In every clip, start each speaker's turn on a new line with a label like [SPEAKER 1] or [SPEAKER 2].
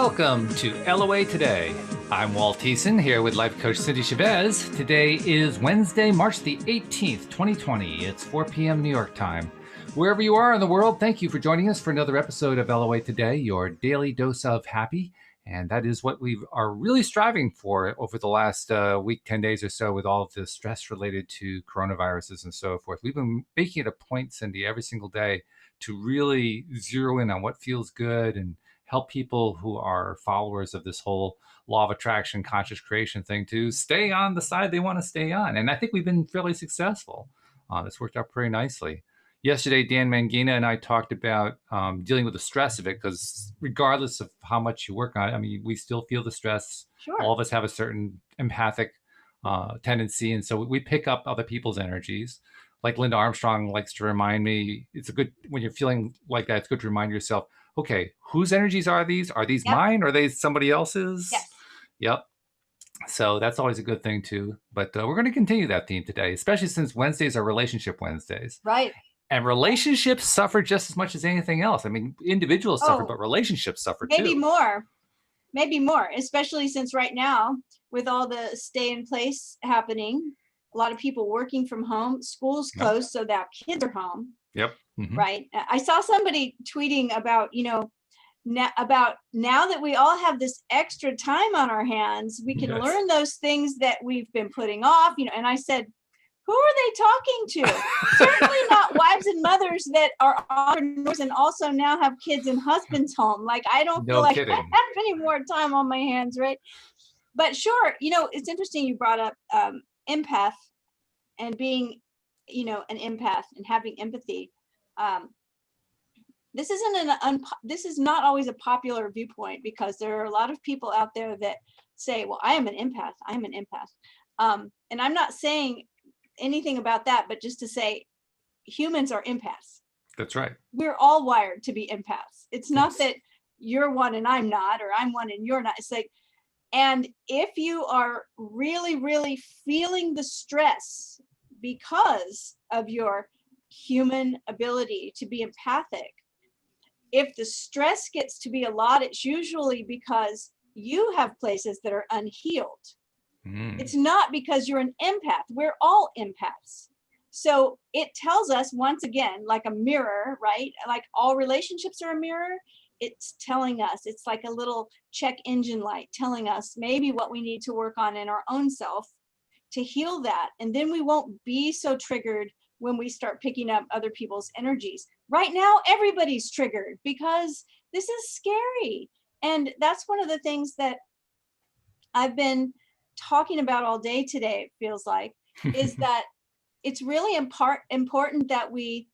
[SPEAKER 1] Welcome to LOA Today. I'm Walt Thiessen here with life coach Cindie Chavez. Today is Wednesday, March the 18th, 2020. It's 4 p.m. New York time. Wherever you are in the world, thank you for joining us for another episode of LOA Today, your daily dose of happy. And that is what we are really striving for over the last week, 10 days or so with all of the stress related to coronaviruses and so forth. We've been making it a point, Cindie, every single day to really zero in on what feels good and help people who are followers of this whole law of attraction, conscious creation thing to stay on the side they want to stay on. And I think we've been fairly successful. It's worked out pretty nicely. Yesterday, Dan Mangina and I talked about dealing with the stress of it, because regardless of how much you work on it, I mean, we still feel the stress.
[SPEAKER 2] Sure.
[SPEAKER 1] All of us have a certain empathic tendency. And so we pick up other people's energies. Like Linda Armstrong likes to remind me, it's a good, when you're feeling like that, it's good to remind yourself, okay, whose energies are these? Are these mine? Or are they somebody else's?
[SPEAKER 2] Yes.
[SPEAKER 1] Yep. So that's always a good thing too. But we're going to continue that theme today, especially since Wednesdays are relationship Wednesdays.
[SPEAKER 2] Right.
[SPEAKER 1] And relationships suffer just as much as anything else. I mean, individuals suffer, but relationships suffer too.
[SPEAKER 2] Maybe more, especially since right now, with all the stay in place happening, a lot of people working from home, schools closed so that kids are home.
[SPEAKER 1] Yep. Mm-hmm.
[SPEAKER 2] Right. I saw somebody tweeting about, now that we all have this extra time on our hands, we can learn those things that we've been putting off, and I said, who are they talking to? Certainly not wives and mothers that are entrepreneurs and also now have kids and husbands home. Like, I don't feel like I have any more time on my hands, right? But sure, it's interesting you brought up empath and being, an empath and having empathy. This is not always a popular viewpoint, because there are a lot of people out there that say, well, I am an empath. I'm an empath. And I'm not saying anything about that, but just to say humans are empaths.
[SPEAKER 1] That's right.
[SPEAKER 2] We're all wired to be empaths. It's not that you're one and I'm not, or I'm one and you're not. It's like, and if you are really, really feeling the stress because of your human ability to be empathic, if the stress gets to be a lot, it's usually because you have places that are unhealed. It's not because you're an empath. We're all empaths. So it tells us, once again, like a mirror, right? Like all relationships are a mirror. It's telling us, it's like a little check engine light telling us maybe what we need to work on in our own self to heal that. And then we won't be so triggered when we start picking up other people's energies. Right now, everybody's triggered because this is scary. And that's one of the things that I've been talking about all day today, it feels like, is that it's really important that we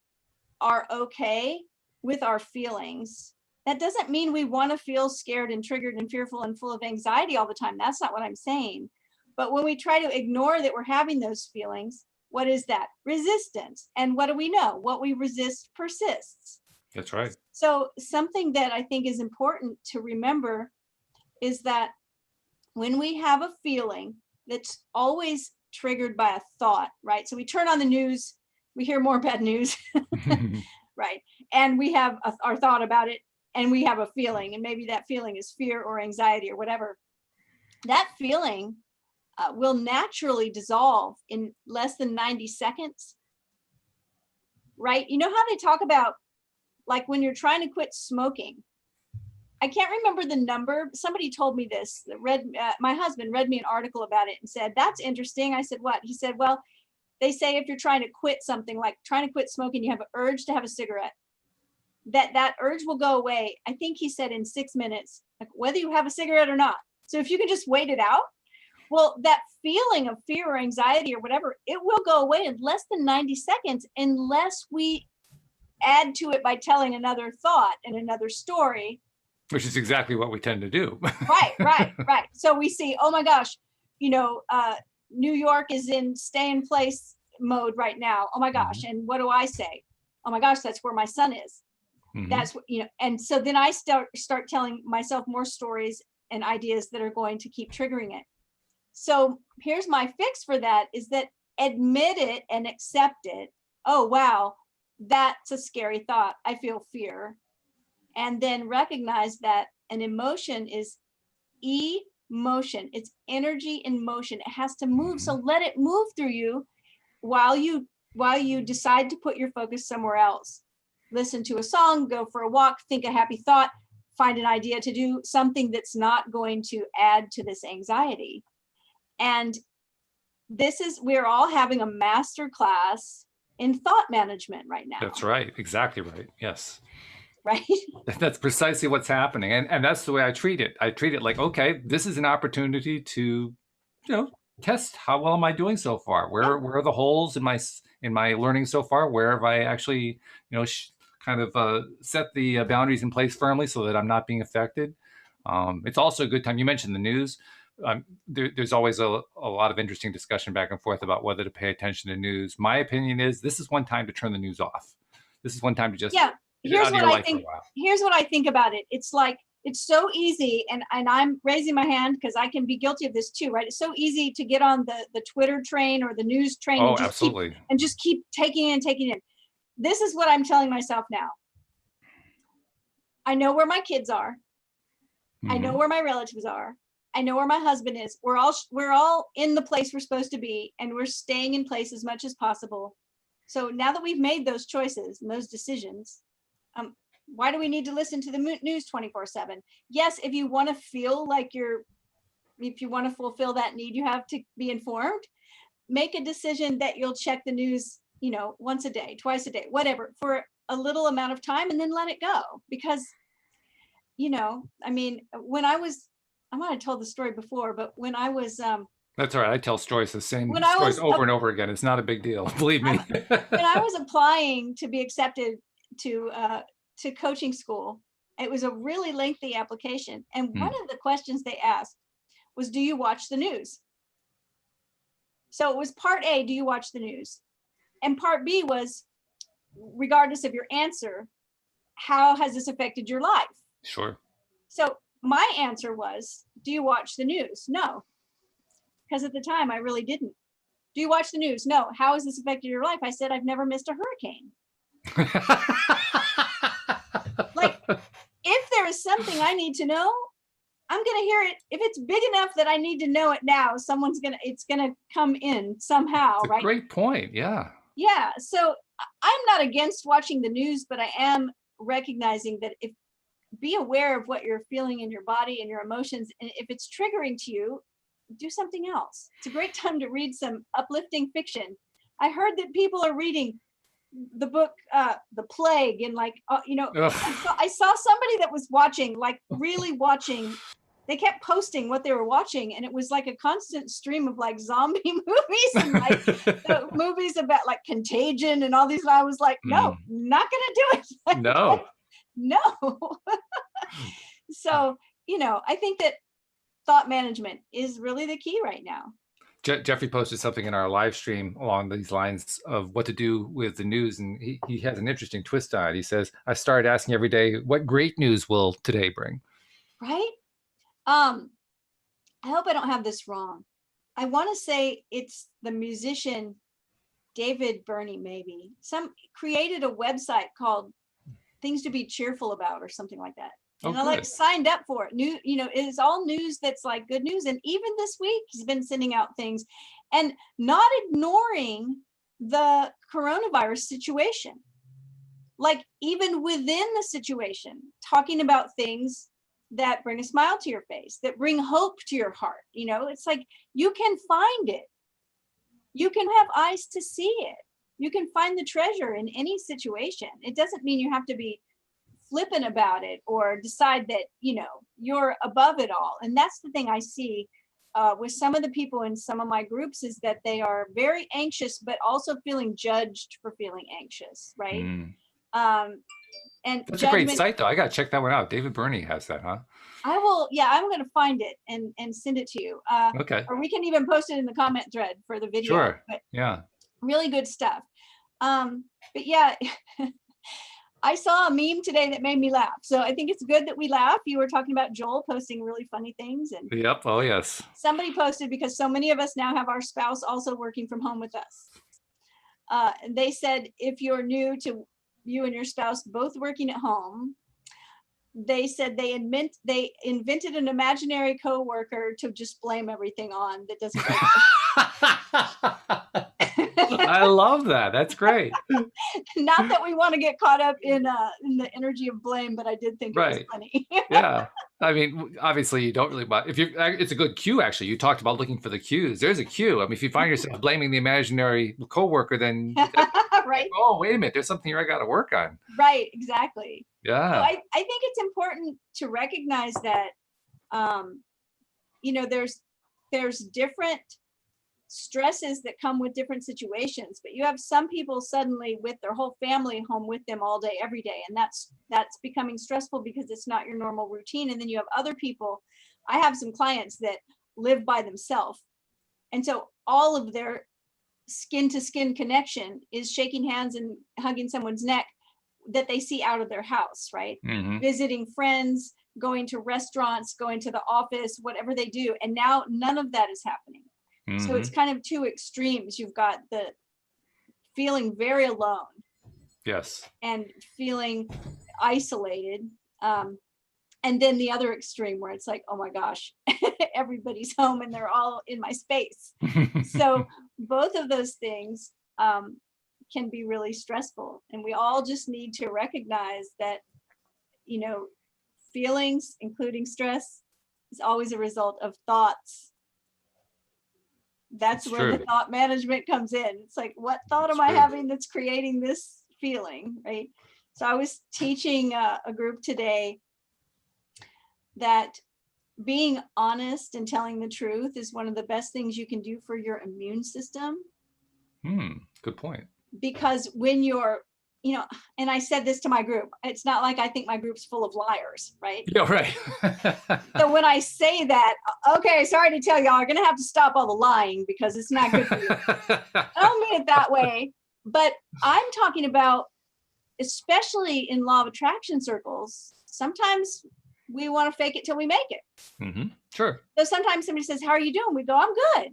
[SPEAKER 2] are okay with our feelings. That doesn't mean we want to feel scared and triggered and fearful and full of anxiety all the time. That's not what I'm saying. But when we try to ignore that we're having those feelings, what is that? Resistance. And what do we know? What we resist persists.
[SPEAKER 1] That's right.
[SPEAKER 2] So something that I think is important to remember is that when we have a feeling that's always triggered by a thought, right? So we turn on the news, we hear more bad news, right? And we have our thought about it, and we have a feeling, and maybe that feeling is fear or anxiety or whatever. That feeling will naturally dissolve in less than 90 seconds, right? You know how they talk about, like, when you're trying to quit smoking, I can't remember the number. Somebody told me this. My husband read me an article about it and said, that's interesting. I said, what? He said, well, they say if you're trying to quit something, like trying to quit smoking, you have an urge to have a cigarette, that urge will go away. I think he said in 6 minutes, like, whether you have a cigarette or not. So if you can just wait it out, well, that feeling of fear or anxiety or whatever, it will go away in less than 90 seconds unless we add to it by telling another thought and another story.
[SPEAKER 1] Which is exactly what we tend to do.
[SPEAKER 2] Right. So we see, oh my gosh, New York is in stay in place mode right now. Oh my gosh. And what do I say? Oh my gosh, that's where my son is. That's what, and so then I start telling myself more stories and ideas that are going to keep triggering it. So here's my fix for that, is that admit it and accept it. Oh, wow, that's a scary thought. I feel fear. And then recognize that and emotion is emotion. It's energy in motion. It has to move. So let it move through you while you decide to put your focus somewhere else. Listen to a song, go for a walk, think a happy thought, find an idea to do something that's not going to add to this anxiety. And we're all having a master class in thought management right now.
[SPEAKER 1] That's right. Exactly right. Yes.
[SPEAKER 2] Right.
[SPEAKER 1] That's precisely what's happening. And that's the way I treat it. I treat it like, okay, this is an opportunity to, test how well am I doing so far? Where are the holes in my learning so far? Where have I actually, kind of set the boundaries in place firmly so that I'm not being affected? It's also a good time. You mentioned the news. There's always a lot of interesting discussion back and forth about whether to pay attention to news. My opinion is this is one time to turn the news off. This is one time to just
[SPEAKER 2] here's what I think about it. It's like, it's so easy, and I'm raising my hand because I can be guilty of this too, right? It's so easy to get on the Twitter train or the news train
[SPEAKER 1] and
[SPEAKER 2] just keep taking in. This is what I'm telling myself now. I know where my kids are. Mm-hmm. I know where my relatives are. I know where my husband is. We're all in the place we're supposed to be, and we're staying in place as much as possible. So now that we've made those choices and those decisions, why do we need to listen to the news 24/7? Yes, if you want to feel like if you want to fulfill that need, you have to be informed. Make a decision that you'll check the news, once a day, twice a day, whatever, for a little amount of time, and then let it go. Because, when I might have told the story before, but when I was
[SPEAKER 1] that's all right. I tell stories, the same stories over and over again. It's not a big deal, believe me.
[SPEAKER 2] When I was applying to be accepted to coaching school, it was a really lengthy application, and one of the questions they asked was, do you watch the news? So it was part A, do you watch the news? And part B was, regardless of your answer, how has this affected your life?
[SPEAKER 1] Sure.
[SPEAKER 2] So my answer was, do you watch the news? No. Because at the time I really didn't. Do you watch the news? No. How has this affected your life? I said, I've never missed a hurricane. Like, if there is something I need to know, I'm going to hear it. If it's big enough that I need to know it now, it's going to come in somehow,
[SPEAKER 1] right? Great point. Yeah.
[SPEAKER 2] Yeah. So I'm not against watching the news, but I am recognizing that be aware of what you're feeling in your body and your emotions. And if it's triggering to you, do something else. It's a great time to read some uplifting fiction. I heard that people are reading the book, The Plague, and I saw somebody that was really watching. They kept posting what they were watching, and it was like a constant stream of zombie movies and movies about Contagion and all these. And I was like, no, not gonna do it.
[SPEAKER 1] No.
[SPEAKER 2] No. So, I think that thought management is really the key right now.
[SPEAKER 1] Jeffrey posted something in our live stream along these lines of what to do with the news, and he has an interesting twist on it. He says, I started asking every day, what great news will today bring?
[SPEAKER 2] Right? I hope I don't have this wrong. I want to say it's the musician David Burney, maybe. Created a website called Things to Be Cheerful About or something like that. And I signed up for it. It's all news that's good news. And even this week, he's been sending out things and not ignoring the coronavirus situation. Even within the situation, talking about things that bring a smile to your face, that bring hope to your heart. It's you can find it. You can have eyes to see it. You can find the treasure in any situation. It doesn't mean you have to be flippant about it or decide that, you're above it all. And that's the thing I see with some of the people in some of my groups is that they are very anxious, but also feeling judged for feeling anxious. Right. And
[SPEAKER 1] that's a great site though. I got to check that one out. David Burney has that, huh?
[SPEAKER 2] I will. Yeah, I'm going to find it and send it to you.
[SPEAKER 1] Okay.
[SPEAKER 2] Or we can even post it in the comment thread for the video.
[SPEAKER 1] Sure.
[SPEAKER 2] But
[SPEAKER 1] yeah.
[SPEAKER 2] Really good stuff. But yeah, I saw a meme today that made me laugh. So I think it's good that we laugh. You were talking about Joel posting really funny things. And
[SPEAKER 1] yep. Oh, yes.
[SPEAKER 2] Somebody posted, because so many of us now have our spouse also working from home with us. And they said, if you're new to you and your spouse both working at home, they said they invented an imaginary coworker to just blame everything on that doesn't
[SPEAKER 1] I love that. That's great.
[SPEAKER 2] Not that we want to get caught up in the energy of blame, but I did think it was
[SPEAKER 1] Right.
[SPEAKER 2] funny.
[SPEAKER 1] Yeah. I mean, obviously you don't really, but if you, it's a good cue, actually. You talked about looking for the cues. There's a cue. I mean, if you find yourself blaming the imaginary coworker, then
[SPEAKER 2] Right.
[SPEAKER 1] oh, wait a minute, there's something here I got to work on.
[SPEAKER 2] Right, exactly. So
[SPEAKER 1] Yeah.
[SPEAKER 2] I think it's important to recognize that, there's different stresses that come with different situations, but you have some people suddenly with their whole family home with them all day, every day. And that's becoming stressful because it's not your normal routine. And then you have other people. I have some clients that live by themselves. And so all of their skin to skin connection is shaking hands and hugging someone's neck that they see out of their house, right?
[SPEAKER 1] Mm-hmm.
[SPEAKER 2] Visiting friends, going to restaurants, going to the office, whatever they do. And now none of that is happening.
[SPEAKER 1] Mm-hmm.
[SPEAKER 2] So it's kind of two extremes. You've got the feeling very alone.
[SPEAKER 1] Yes.
[SPEAKER 2] And feeling isolated. And then the other extreme where it's like, oh my gosh, everybody's home and they're all in my space. So both of those things can be really stressful. And we all just need to recognize that, feelings, including stress, is always a result of thoughts. That's where the thought management comes in. It's like, what thought am I having that's creating this feeling, right? So I was teaching a group today that being honest and telling the truth is one of the best things you can do for your immune system.
[SPEAKER 1] Good point.
[SPEAKER 2] Because when you're, and I said this to my group, it's not like I think my group's full of liars, right?
[SPEAKER 1] Yeah, right.
[SPEAKER 2] So when I say that, okay, sorry to tell y'all, you're going to have to stop all the lying because it's not good for you. I don't mean it that way, but I'm talking about, especially in law of attraction circles, sometimes we want to fake it till we make it.
[SPEAKER 1] Mm-hmm. Sure.
[SPEAKER 2] So sometimes somebody says, how are you doing? We go, I'm good.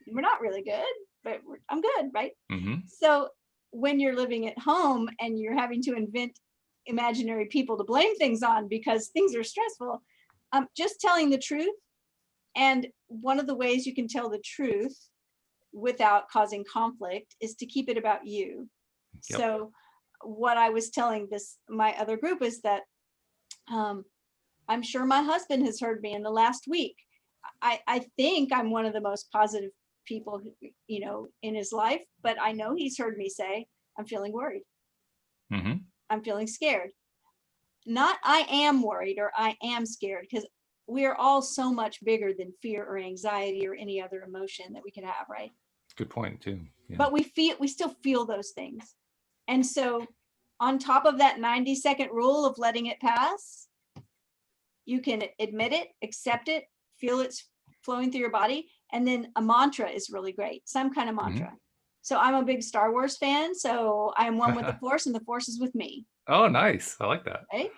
[SPEAKER 2] We're not really good, but I'm good, right?
[SPEAKER 1] Mm-hmm.
[SPEAKER 2] So when you're living at home and you're having to invent imaginary people to blame things on because things are stressful, just telling the truth. And one of the ways you can tell the truth without causing conflict is to keep it about you. Yep. So what I was telling my other group is that I'm sure my husband has heard me in the last week. I think I'm one of the most positive people, in his life, but I know he's heard me say, I'm feeling worried.
[SPEAKER 1] Mm-hmm.
[SPEAKER 2] I'm feeling scared. Not I am worried or I am scared, because we are all so much bigger than fear or anxiety or any other emotion that we can have, right?
[SPEAKER 1] Good point too. Yeah.
[SPEAKER 2] But we still feel those things. And so on top of that 90-second rule of letting it pass, you can admit it, accept it, feel it's flowing through your body. And then a mantra is really great, some kind of mantra. Mm-hmm. So I'm a big Star Wars fan. So I am one with the Force and the Force is with me.
[SPEAKER 1] Oh, nice. I like that.
[SPEAKER 2] Right?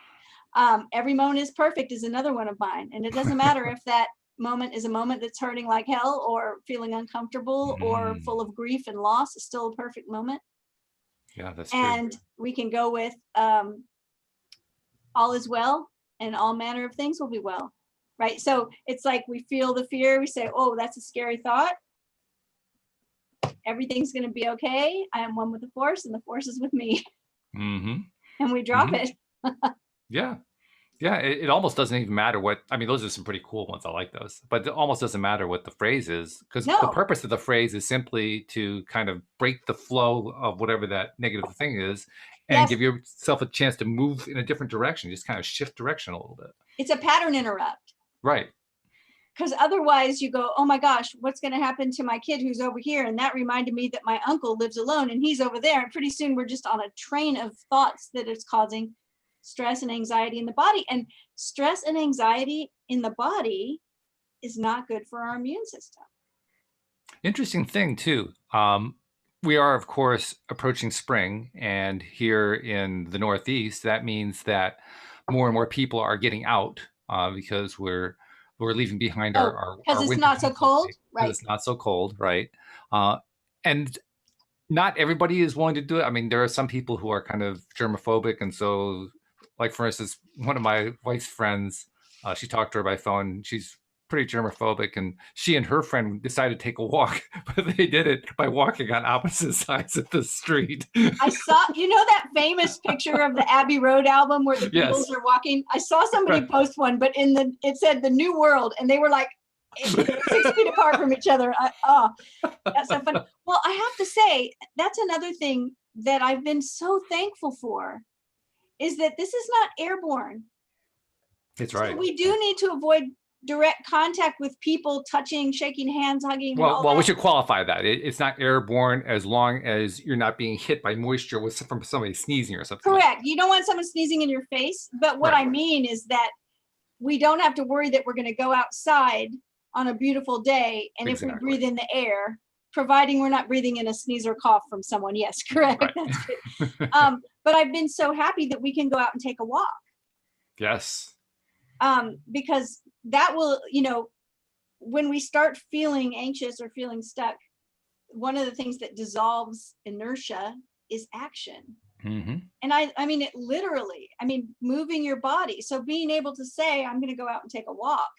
[SPEAKER 2] Every moment is perfect is another one of mine. And it doesn't matter if that moment is a moment that's hurting like hell or feeling uncomfortable or full of grief and loss, is still a perfect moment.
[SPEAKER 1] Yeah, that's
[SPEAKER 2] and true. We can go with all is well and all manner of things will be well. Right. So it's like we feel the fear. We say, oh, that's a scary thought. Everything's going to be okay. I am one with the Force and the Force is with me.
[SPEAKER 1] Mm-hmm.
[SPEAKER 2] And we drop it.
[SPEAKER 1] Yeah. Yeah. It almost doesn't even matter what, I mean, those are some pretty cool ones. I like those, but it almost doesn't matter what the phrase is, because the purpose of the phrase is simply to kind of break the flow of whatever that negative thing is and give yourself a chance to move in a different direction, just kind of shift direction a little bit.
[SPEAKER 2] It's a pattern interrupt.
[SPEAKER 1] Right.
[SPEAKER 2] Because otherwise you go, oh my gosh, what's going to happen to my kid who's over here? And that reminded me that my uncle lives alone and he's over there. And pretty soon we're just on a train of thoughts that is causing stress and anxiety in the body. And stress and anxiety in the body is not good for our immune system.
[SPEAKER 1] Interesting thing too. We are, of course, approaching spring. And here in the Northeast, that means that more and more people are getting out because we're leaving behind our
[SPEAKER 2] because it's
[SPEAKER 1] winter
[SPEAKER 2] not so cold, right?
[SPEAKER 1] It's not so cold, right? And not everybody is willing to do it. I mean, there are some people who are kind of germophobic, and so like for instance, one of my wife's friends, she talked to her by phone. She's pretty germophobic, and she and her friend decided to take a walk, but they did it by walking on opposite sides of the street.
[SPEAKER 2] I saw, that famous picture of the Abbey Road album where the
[SPEAKER 1] Yes.
[SPEAKER 2] Beatles are walking. I saw somebody post one, but it said the New World, and they were like 6 feet apart from each other. That's so funny. Well, I have to say, that's another thing that I've been so thankful for, is that this is not airborne.
[SPEAKER 1] It's right.
[SPEAKER 2] So we do need to avoid direct contact with people, touching, shaking hands, hugging.
[SPEAKER 1] Well, we should qualify that. It's not airborne as long as you're not being hit by moisture from somebody sneezing or something.
[SPEAKER 2] Correct. You don't want someone sneezing in your face. But what I mean is that we don't have to worry that we're going to go outside on a beautiful day, and if we breathe in the air, providing we're not breathing in a sneeze or cough from someone. Yes, correct. Right. That's good. But I've been so happy that we can go out and take a walk.
[SPEAKER 1] Yes.
[SPEAKER 2] Because that will, when we start feeling anxious or feeling stuck, one of the things that dissolves inertia is action.
[SPEAKER 1] Mm-hmm.
[SPEAKER 2] And I mean it literally. I mean, moving your body. So being able to say, I'm going to go out and take a walk,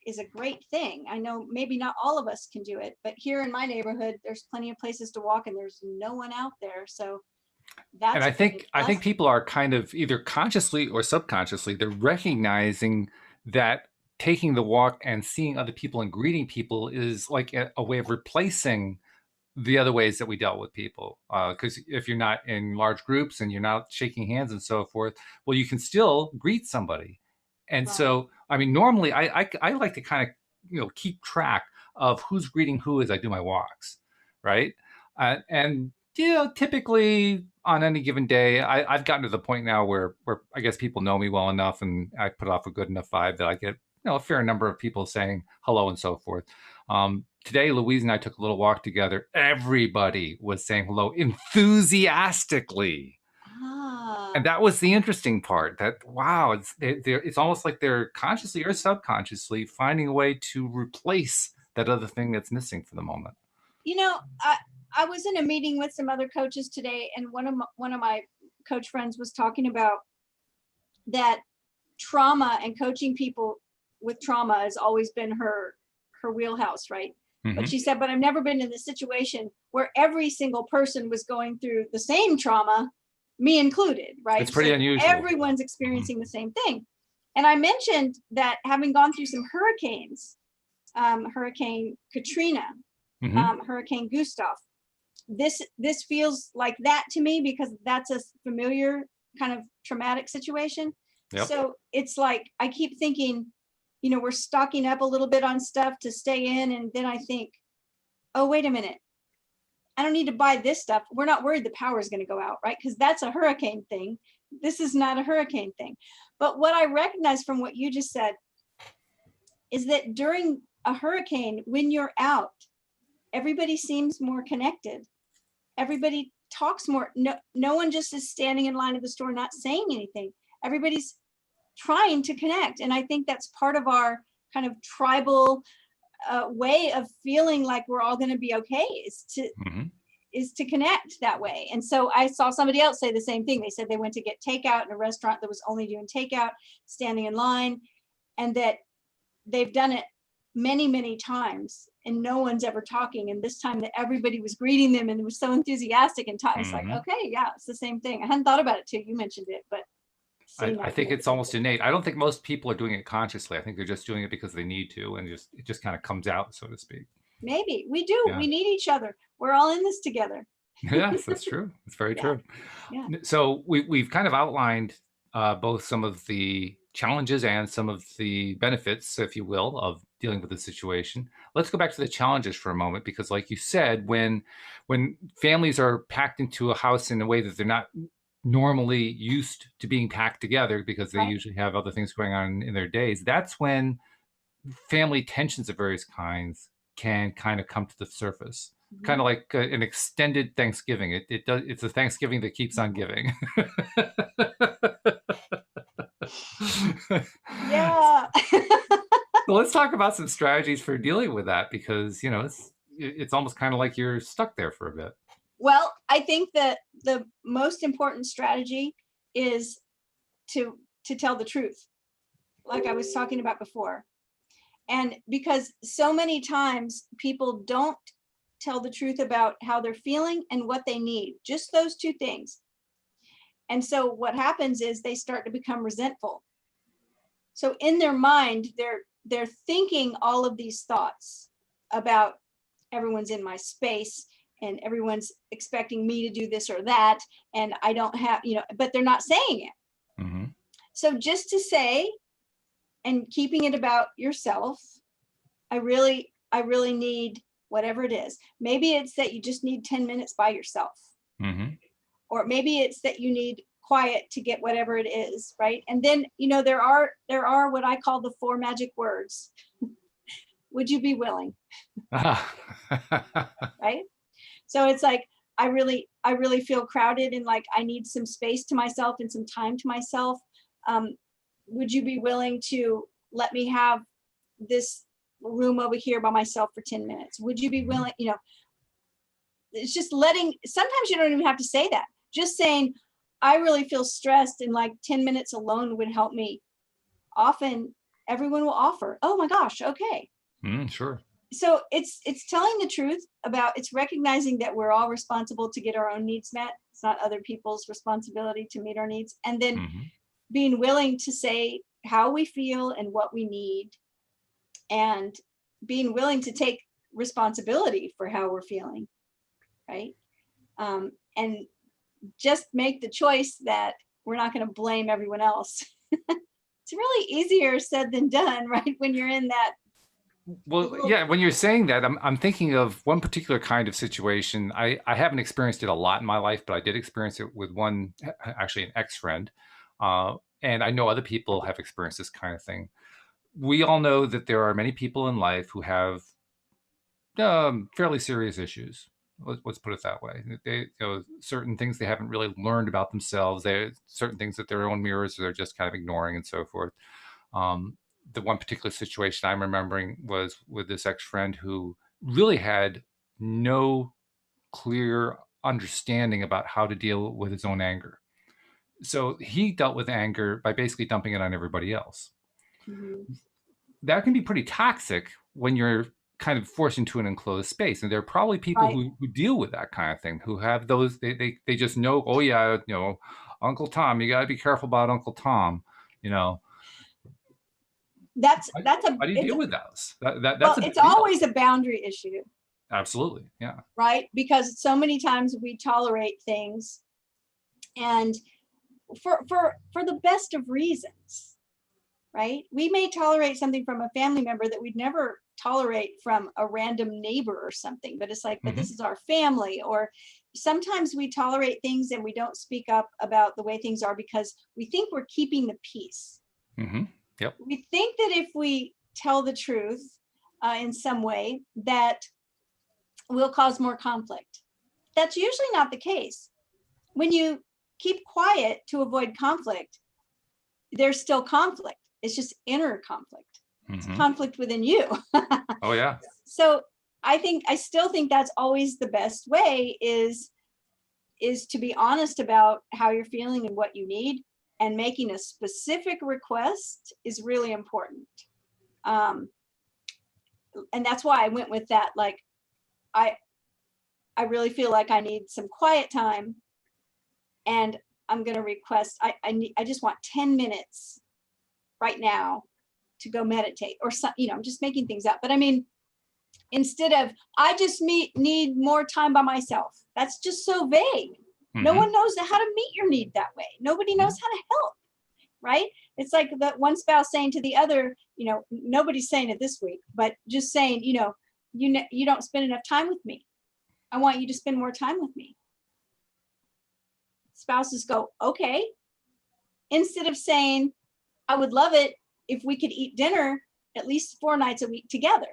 [SPEAKER 2] is a great thing. I know maybe not all of us can do it, but here in my neighborhood, there's plenty of places to walk, and there's no one out there. So that's.
[SPEAKER 1] And I think people are kind of either consciously or subconsciously, they're recognizing that taking the walk and seeing other people and greeting people is like a way of replacing the other ways that we dealt with people. Because if you're not in large groups and you're not shaking hands and so forth, well, you can still greet somebody. And so, I mean, normally I like to kind of, keep track of who's greeting who as I do my walks, right? And typically on any given day, I've gotten to the point now where I guess people know me well enough, and I put off a good enough vibe that I get a fair number of people saying hello and so forth. Today, Louise and I took a little walk together. Everybody was saying hello enthusiastically. And that was the interesting part, that, wow, it's almost like they're consciously or subconsciously finding a way to replace that other thing that's missing for the moment.
[SPEAKER 2] I was in a meeting with some other coaches today, and one of my coach friends was talking about that trauma and coaching people with trauma has always been her wheelhouse, right? Mm-hmm. But she said, but I've never been in this situation where every single person was going through the same trauma, me included, right?
[SPEAKER 1] It's pretty unusual.
[SPEAKER 2] Everyone's experiencing the same thing. And I mentioned that having gone through some hurricanes, Hurricane Katrina, Hurricane Gustav, this feels like that to me, because that's a familiar kind of traumatic situation. Yep. So it's like, I keep thinking, we're stocking up a little bit on stuff to stay in. And then I think, oh, wait a minute. I don't need to buy this stuff. We're not worried the power is going to go out, right? Because that's a hurricane thing. This is not a hurricane thing. But what I recognize from what you just said is that during a hurricane, when you're out, everybody seems more connected. Everybody talks more. No one just is standing in line at the store not saying anything. Everybody's trying to connect. And I think that's part of our kind of tribal way of feeling like we're all going to be okay, is to connect that way. And so I saw somebody else say the same thing. They said they went to get takeout in a restaurant that was only doing takeout, standing in line, and that they've done it many, many times and no one's ever talking. And this time that everybody was greeting them and it was so enthusiastic and talking. It's like, okay, yeah, it's the same thing. I hadn't thought about it too. You mentioned it, but
[SPEAKER 1] I think it's almost innate. I don't think most people are doing it consciously. I think they're just doing it because they need to, and it just kind of comes out, so to speak.
[SPEAKER 2] Maybe we do. Yeah. We need each other. We're all in this together.
[SPEAKER 1] Yes, that's true. It's very true.
[SPEAKER 2] Yeah.
[SPEAKER 1] So we've kind of outlined both some of the challenges and some of the benefits, if you will, of dealing with the situation. Let's go back to the challenges for a moment, because like you said, when families are packed into a house in a way that they're not normally used to being packed together, because they usually have other things going on in their days, that's when family tensions of various kinds can kind of come to the surface. Kind of like an extended Thanksgiving. It's a Thanksgiving that keeps on giving.
[SPEAKER 2] Yeah.
[SPEAKER 1] So let's talk about some strategies for dealing with that, because it's almost kind of like you're stuck there for a bit.
[SPEAKER 2] Well, I think that the most important strategy is to tell the truth, like I was talking about before. And because so many times people don't tell the truth about how they're feeling and what they need, just those two things. And so what happens is they start to become resentful. So in their mind, they're thinking all of these thoughts about everyone's in my space and everyone's expecting me to do this or that, and I don't have, but they're not saying it.
[SPEAKER 1] Mm-hmm.
[SPEAKER 2] So just to say, and keeping it about yourself, I really need whatever it is. Maybe it's that you just need 10 minutes by yourself.
[SPEAKER 1] Mm-hmm.
[SPEAKER 2] Or maybe it's that you need quiet to get whatever it is, right? And then, there are what I call the 4 magic words. Would you be willing? Right? So it's like, I really feel crowded and like I need some space to myself and some time to myself. Would you be willing to let me have this room over here by myself for 10 minutes? Would you be willing? It's just sometimes you don't even have to say that. Just saying, I really feel stressed and like 10 minutes alone would help me. Often everyone will offer, oh my gosh, okay.
[SPEAKER 1] Sure.
[SPEAKER 2] So it's telling the truth about, it's recognizing that we're all responsible to get our own needs met. It's not other people's responsibility to meet our needs. And then being willing to say how we feel and what we need, and being willing to take responsibility for how we're feeling, right? And just make the choice that we're not going to blame everyone else. It's really easier said than done, right? When you're in that.
[SPEAKER 1] Well, yeah, when you're saying that, I'm thinking of one particular kind of situation. I haven't experienced it a lot in my life, but I did experience it with one, actually an ex-friend. And I know other people have experienced this kind of thing. We all know that there are many people in life who have fairly serious issues. Let's put it that way. They, certain things they haven't really learned about themselves. Certain things that their own mirrors they're just kind of ignoring and so forth. The one particular situation I'm remembering was with this ex-friend who really had no clear understanding about how to deal with his own anger. So he dealt with anger by basically dumping it on everybody else. That can be pretty toxic when you're kind of forced into an enclosed space. And there are probably people who deal with that kind of thing, who have those, they just know, oh yeah, Uncle Tom, you got to be careful about Uncle Tom,
[SPEAKER 2] That's
[SPEAKER 1] how do you deal with those?
[SPEAKER 2] It's always a boundary issue.
[SPEAKER 1] Absolutely. Yeah.
[SPEAKER 2] Right. Because so many times we tolerate things, and for the best of reasons, right? We may tolerate something from a family member that we'd never tolerate from a random neighbor or something, but it's like, but this is our family. Or sometimes we tolerate things and we don't speak up about the way things are because we think we're keeping the peace.
[SPEAKER 1] Yep.
[SPEAKER 2] We think that if we tell the truth in some way, that will cause more conflict. That's usually not the case. When you keep quiet to avoid conflict, there's still conflict. It's just inner conflict. It's conflict within you.
[SPEAKER 1] Oh yeah.
[SPEAKER 2] So I still think that's always the best way is to be honest about how you're feeling and what you need, and making a specific request is really important. And that's why I went with that. Like, I really feel like I need some quiet time, and I'm going to request, I just want 10 minutes right now to go meditate or something, I'm just making things up. But I mean, instead of, I just need more time by myself. That's just so vague. No one knows how to meet your need that way. Nobody knows how to help, right? It's like the one spouse saying to the other, nobody's saying it this week, but just saying, you don't spend enough time with me. I want you to spend more time with me. Spouses go, okay. Instead of saying, I would love it if we could eat dinner at least 4 nights a week together.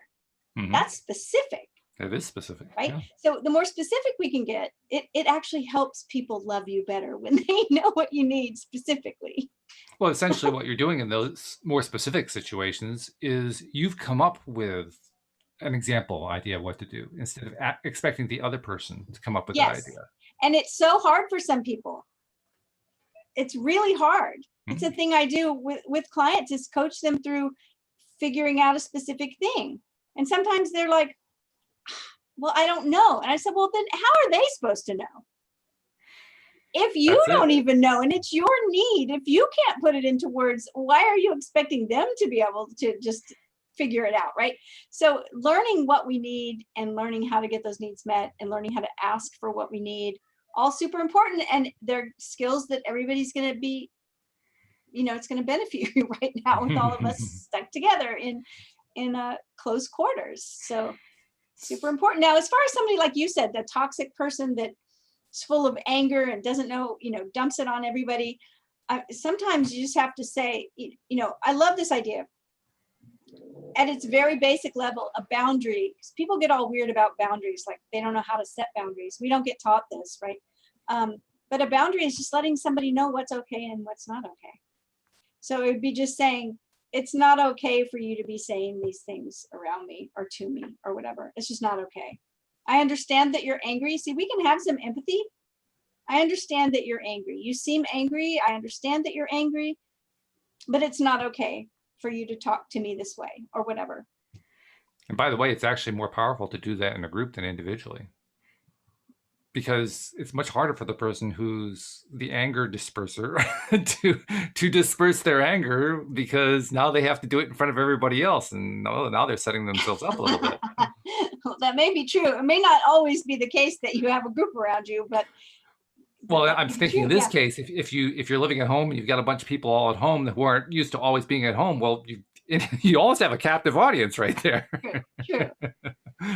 [SPEAKER 2] That's specific.
[SPEAKER 1] It is specific.
[SPEAKER 2] Right?
[SPEAKER 1] Yeah.
[SPEAKER 2] So the more specific we can get, it actually helps people love you better when they know what you need specifically.
[SPEAKER 1] Well, essentially what you're doing in those more specific situations is you've come up with an example idea of what to do instead of expecting the other person to come up with that idea.
[SPEAKER 2] And it's so hard for some people. it's really hard. It's a
[SPEAKER 1] Mhm.
[SPEAKER 2] thing I do with clients, is coach them through figuring out a specific thing. And sometimes they're like, well, I don't know. And I said, well, then how are they supposed to know? If you
[SPEAKER 1] That's it.
[SPEAKER 2] don't even know, and it's your need, if you can't put it into words, why are you expecting them to be able to just figure it out, right? So learning what we need and learning how to get those needs met and learning how to ask for what we need, all super important. And they're skills that everybody's going to be, it's going to benefit you right now with all of us stuck together in close quarters. So super important. Now, as far as somebody like you said, the toxic person that is full of anger and doesn't know, dumps it on everybody. Sometimes you just have to say, I love this idea. At its very basic level, a boundary, because people get all weird about boundaries, like they don't know how to set boundaries. We don't get taught this, right? But a boundary is just letting somebody know what's okay and what's not okay. So it would be just saying, it's not okay for you to be saying these things around me or to me or whatever. It's just not okay. I understand that you're angry. See, we can have some empathy. I understand that you're angry. You seem angry. I understand that you're angry, but it's not okay for you to talk to me this way or whatever.
[SPEAKER 1] And by the way, it's actually more powerful to do that in a group than individually, because it's much harder for the person who's the anger disperser to disperse their anger, because now they have to do it in front of everybody else, and now they're setting themselves up a little bit.
[SPEAKER 2] Well, that may be true. It may not always be the case that you have a group around you, but
[SPEAKER 1] well, I'm thinking in this case, if you're living at home and you've got a bunch of people all at home who aren't used to always being at home, well, you always have a captive audience right there.
[SPEAKER 2] True.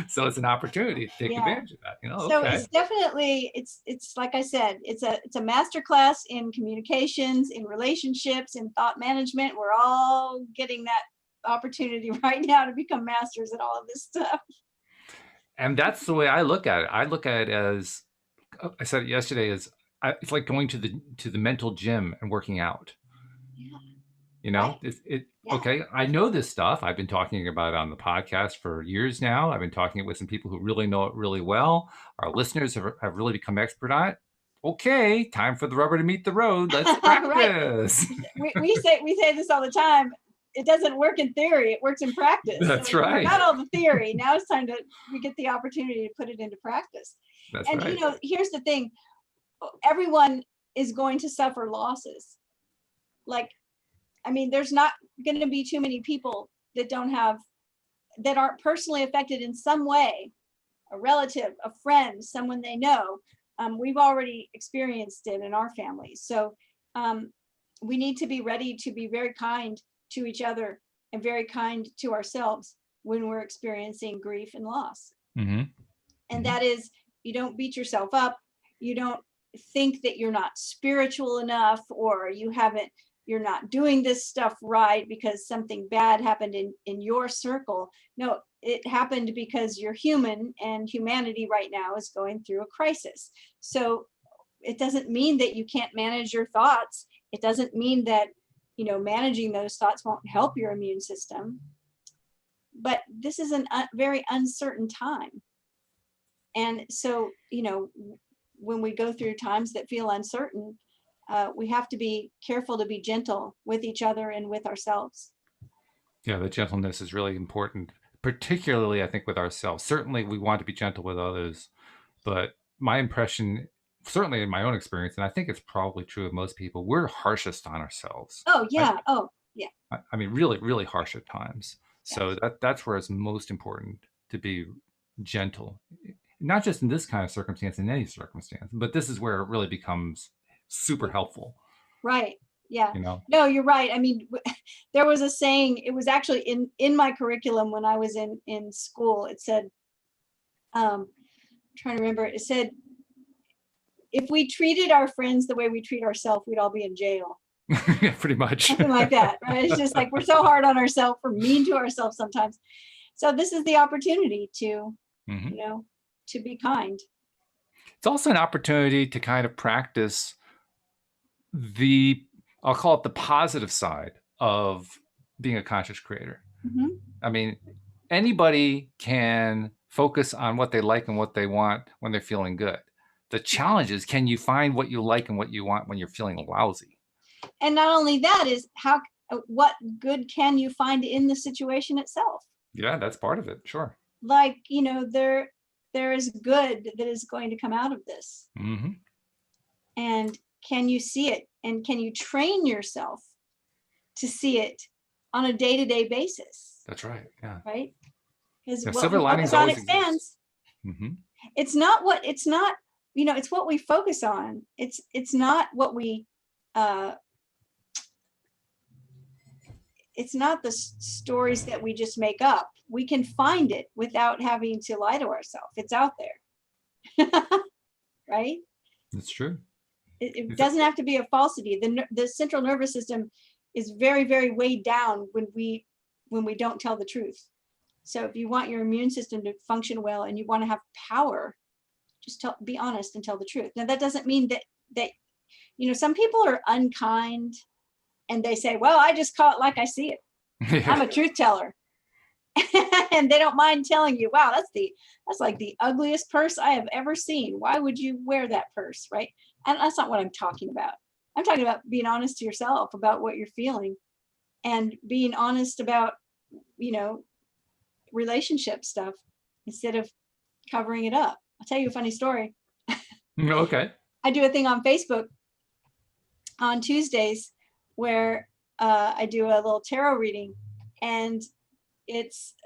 [SPEAKER 1] So it's an opportunity to take advantage of that.
[SPEAKER 2] So it's definitely, it's like I said, it's a master class in communications, in relationships, in thought management. We're all getting that opportunity right now to become masters at all of this stuff.
[SPEAKER 1] And that's the way I look at it. I look at it as, I said it yesterday, it's like going to the mental gym and working out.
[SPEAKER 2] Right.
[SPEAKER 1] Okay, I know this stuff. I've been talking about it on the podcast for years now. I've been talking with some people who really know it really well. Our listeners have really become expert on it. Okay, time for the rubber to meet the road. Let's practice.
[SPEAKER 2] we say this all the time. It doesn't work in theory, it works in practice.
[SPEAKER 1] That's right.
[SPEAKER 2] Not all the theory. Now it's time we get the opportunity to put it into practice.
[SPEAKER 1] That's right.
[SPEAKER 2] Here's the thing. Everyone is going to suffer losses. There's not going to be too many people that aren't personally affected in some way, a relative, a friend, someone they know. We've already experienced it in our families. So we need to be ready to be very kind to each other and very kind to ourselves when we're experiencing grief and loss.
[SPEAKER 1] Mm-hmm.
[SPEAKER 2] And that is, you don't beat yourself up. You don't think that you're not spiritual enough, or you're not doing this stuff right because something bad happened in your circle. No, it happened because you're human, and humanity right now is going through a crisis. So it doesn't mean that you can't manage your thoughts. It doesn't mean that, managing those thoughts won't help your immune system. But this is a very uncertain time. And so, when we go through times that feel uncertain, we have to be careful to be gentle with each other and with ourselves.
[SPEAKER 1] Yeah, the gentleness is really important, particularly, I think, with ourselves. Certainly, we want to be gentle with others, but my impression, certainly in my own experience, and I think it's probably true of most people, we're harshest on ourselves.
[SPEAKER 2] Oh, yeah.
[SPEAKER 1] I mean, really, really harsh at times. So that's where it's most important to be gentle, not just in this kind of circumstance, in any circumstance, but this is where it really becomes super helpful.
[SPEAKER 2] Right. Yeah. No, you're right. I mean, there was a saying, it was actually in my curriculum when I was in school. It said, I'm trying to remember, it said, if we treated our friends the way we treat ourselves, we'd all be in jail.
[SPEAKER 1] Yeah, pretty much.
[SPEAKER 2] Something like that, right? It's just like, we're so hard on ourselves, we're mean to ourselves sometimes. So this is the opportunity to, to be kind.
[SPEAKER 1] It's also an opportunity to kind of practice I'll call it the positive side of being a conscious creator.
[SPEAKER 2] Mm-hmm.
[SPEAKER 1] I mean, anybody can focus on what they like and what they want when they're feeling good. The challenge is, can you find what you like and what you want when you're feeling lousy?
[SPEAKER 2] And not only that is what good can you find in the situation itself?
[SPEAKER 1] Yeah, that's part of it. Sure.
[SPEAKER 2] Like, there is good that is going to come out of this.
[SPEAKER 1] Mm-hmm.
[SPEAKER 2] And can you see it? And can you train yourself to see it on a day-to-day basis?
[SPEAKER 1] That's right. Yeah.
[SPEAKER 2] Right? Because
[SPEAKER 1] Yeah,
[SPEAKER 2] what
[SPEAKER 1] silver
[SPEAKER 2] we
[SPEAKER 1] linings
[SPEAKER 2] focus on
[SPEAKER 1] always
[SPEAKER 2] expands.
[SPEAKER 1] exist. Mm-hmm.
[SPEAKER 2] It's what we focus on. It's not what we it's not the stories that we just make up. We can find it without having to lie to ourselves. It's out there. Right?
[SPEAKER 1] That's true.
[SPEAKER 2] It doesn't have to be a falsity. The central nervous system is very, very weighed down when we don't tell the truth. So if you want your immune system to function well and you want to have power, just be honest and tell the truth. Now that doesn't mean that some people are unkind and they say, well, I just call it like I see it. I'm a truth teller. And they don't mind telling you, wow, that's like the ugliest purse I have ever seen. Why would you wear that purse? Right? And that's not what I'm talking about. I'm talking about being honest to yourself about what you're feeling and being honest about, relationship stuff instead of covering it up. I'll tell you a funny story.
[SPEAKER 1] Okay.
[SPEAKER 2] I do a thing on Facebook on Tuesdays where I do a little tarot reading, and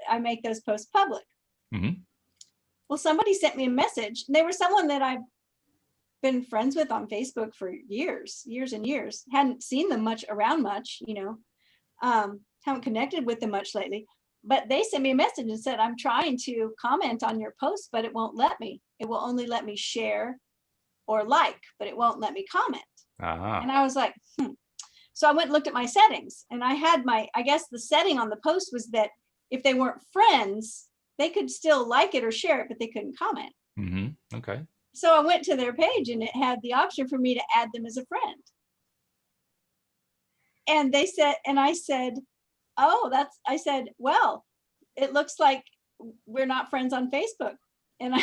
[SPEAKER 2] I make those posts public.
[SPEAKER 1] Mm-hmm.
[SPEAKER 2] Well, somebody sent me a message, and they were someone that I've been friends with on Facebook for years and years. Hadn't seen them around much, haven't connected with them much lately. But they sent me a message and said, I'm trying to comment on your post, but it won't let me. It will only let me share or like, but it won't let me comment.
[SPEAKER 1] Uh-huh.
[SPEAKER 2] And I was like, So I went and looked at my settings, and I had I guess the setting on the post was that if they weren't friends, they could still like it or share it, but they couldn't comment.
[SPEAKER 1] Mm-hmm. Okay.
[SPEAKER 2] So I went to their page and it had the option for me to add them as a friend. And I said, I said, well, it looks like we're not friends on Facebook. And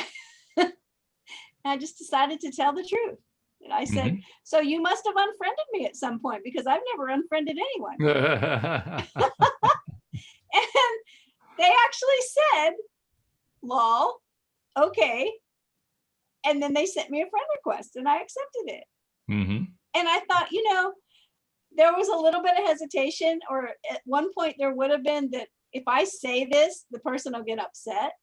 [SPEAKER 2] I just decided to tell the truth. And I said,
[SPEAKER 1] Mm-hmm.
[SPEAKER 2] so you must have unfriended me at some point because I've never unfriended anyone. And they actually said, lol, okay. And then they sent me a friend request and I accepted it.
[SPEAKER 1] Mm-hmm.
[SPEAKER 2] And I thought, there was a little bit of hesitation, or at one point there would have been that if I say this, the person will get upset.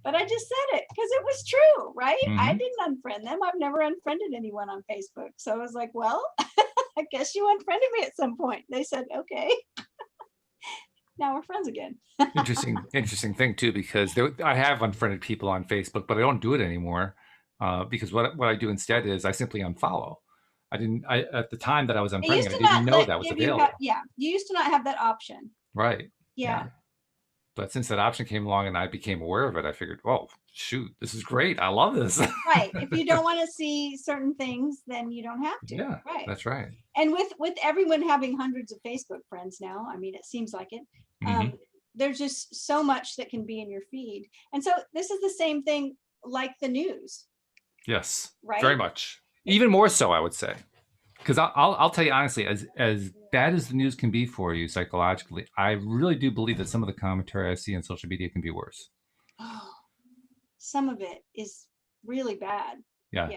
[SPEAKER 2] But I just said it because it was true, right?
[SPEAKER 1] Mm-hmm.
[SPEAKER 2] I didn't unfriend them. I've never unfriended anyone on Facebook. So I was like, well, I guess you unfriended me at some point. They said, okay. Now we're friends again.
[SPEAKER 1] Interesting thing too, because I have unfriended people on Facebook, but I don't do it anymore because what I do instead is I simply unfollow. At the time that I was unfriending, I didn't know that was available.
[SPEAKER 2] You used to not have that option.
[SPEAKER 1] Right.
[SPEAKER 2] Yeah.
[SPEAKER 1] But since that option came along and I became aware of it, I figured, oh, shoot, this is great. I love this.
[SPEAKER 2] Right. If you don't want to see certain things, then you don't have to.
[SPEAKER 1] Yeah,
[SPEAKER 2] right.
[SPEAKER 1] That's right.
[SPEAKER 2] And with everyone having hundreds of Facebook friends now, I mean, it seems like it.
[SPEAKER 1] Mm-hmm.
[SPEAKER 2] There's just so much that can be in your feed. And so this is the same thing like the news.
[SPEAKER 1] Yes,
[SPEAKER 2] right?
[SPEAKER 1] Very much. Even more so, I would say. Because I'll tell you honestly, as bad as the news can be for you psychologically, I really do believe that some of the commentary I see on social media can be worse.
[SPEAKER 2] Oh, some of it is really bad.
[SPEAKER 1] Yeah.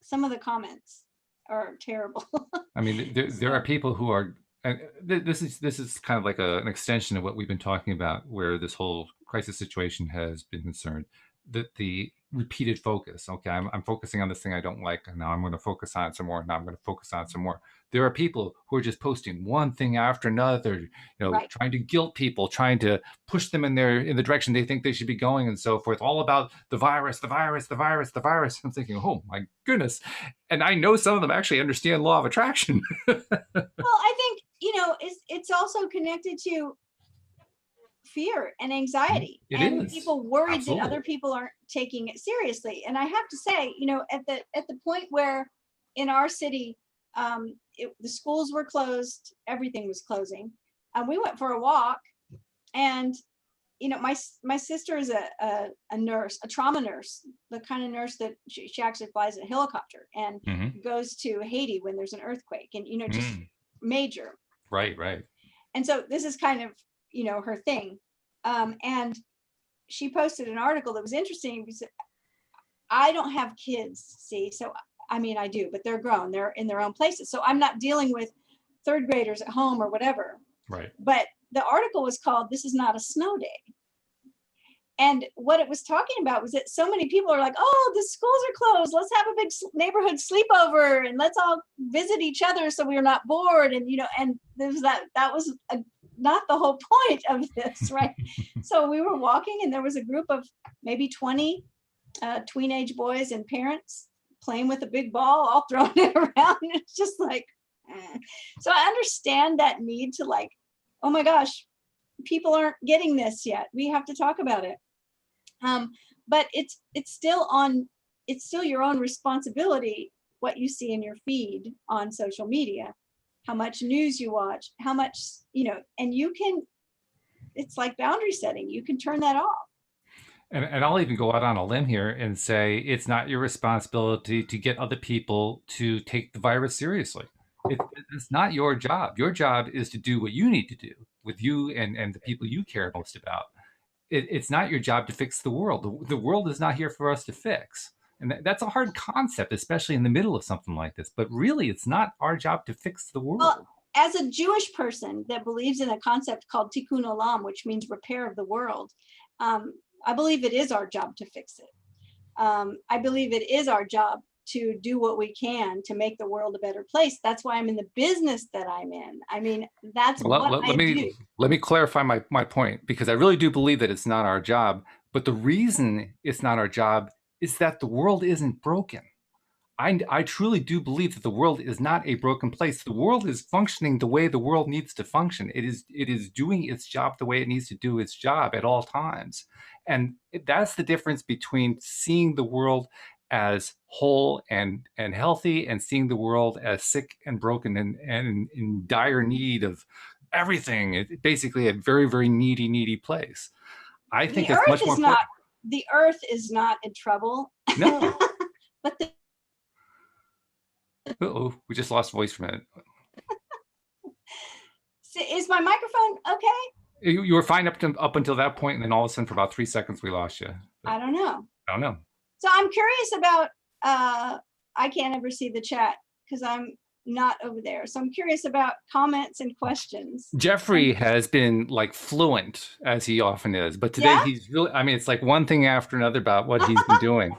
[SPEAKER 2] Some of the comments are terrible.
[SPEAKER 1] I mean, there are people who are, and this is kind of like an extension of what we've been talking about, where this whole crisis situation has been concerned. The repeated focus. Okay, I'm focusing on this thing I don't like, and now I'm going to focus on it some more. Now I'm going to focus on it some more. There are people who are just posting one thing after another,
[SPEAKER 2] Right.
[SPEAKER 1] trying to guilt people, trying to push them in the direction they think they should be going, and so forth. All about the virus, the virus, the virus, the virus. I'm thinking, oh my goodness! And I know some of them actually understand law of attraction.
[SPEAKER 2] Well, I think it's also connected to fear and anxiety and people worried
[SPEAKER 1] Absolutely.
[SPEAKER 2] that other people aren't taking it seriously. And I have to say, at the point where in our city, the schools were closed, everything was closing. We went for a walk, and my sister is a nurse, a trauma nurse, the kind of nurse that she actually flies a helicopter and goes to Haiti when there's an earthquake, and just major.
[SPEAKER 1] Right.
[SPEAKER 2] And so this is kind of her thing. And she posted an article that was interesting because I don't have kids, see, so I mean I do, but they're grown, they're in their own places, so I'm not dealing with third graders at home or whatever.
[SPEAKER 1] Right.
[SPEAKER 2] But the article was called "This is Not a Snow Day." And what it was talking about was that so many people are like, oh, the schools are closed, let's have a big neighborhood sleepover and let's all visit each other so we're not bored. And and there's that was not the whole point of this, right? So we were walking and there was a group of maybe 20 teenage boys and parents playing with a big ball, all throwing it around. It's just like, So I understand that need to like, oh my gosh, people aren't getting this yet. We have to talk about it. But it's still your own responsibility what you see in your feed on social media, how much news you watch, how much, and it's like boundary setting. You can turn that off.
[SPEAKER 1] And I'll even go out on a limb here and say it's not your responsibility to get other people to take the virus seriously. It's not your job. Your job is to do what you need to do with you and the people you care most about. It's not your job to fix the world. The world is not here for us to fix. And that's a hard concept, especially in the middle of something like this. But really, it's not our job to fix the world.
[SPEAKER 2] Well, as a Jewish person that believes in a concept called tikkun olam, which means repair of the world, I believe it is our job to fix it. I believe it is our job to do what we can to make the world a better place. That's why I'm in the business that I'm in. I mean, that's what I do.
[SPEAKER 1] Let me clarify my point, because I really do believe that it's not our job. But the reason it's not our job is that the world isn't broken. I truly do believe that the world is not a broken place. The world is functioning the way the world needs to function. It is doing its job the way it needs to do its job at all times. And that's the difference between seeing the world as whole and healthy and seeing the world as sick and broken and in dire need of everything. It's basically a very, very needy place. I think it's much more important.
[SPEAKER 2] The earth is not in trouble.
[SPEAKER 1] No.
[SPEAKER 2] But
[SPEAKER 1] we just lost voice for a minute.
[SPEAKER 2] Is my microphone okay?
[SPEAKER 1] You were fine up until that point, and then all of a sudden, for about 3 seconds, we lost you.
[SPEAKER 2] I don't know. So I'm curious about. I can't ever see the chat because I'm not over there. So I'm curious about comments and questions.
[SPEAKER 1] Jeffrey has been like fluent, as he often is, but today he's really. I mean, it's like one thing after another about what he's been doing.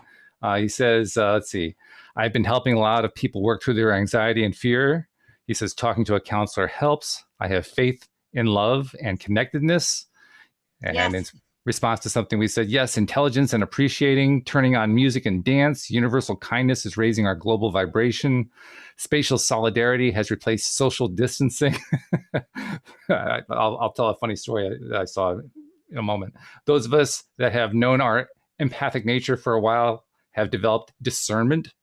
[SPEAKER 1] He says, let's see, I've been helping a lot of people work through their anxiety and fear. He says, talking to a counselor helps. I have faith in love and connectedness. And in response to something we said, yes, intelligence and appreciating, turning on music and dance. Universal kindness is raising our global vibration. Spatial solidarity has replaced social distancing. I'll tell a funny story that I saw in a moment. Those of us that have known our empathic nature for a while have developed discernment.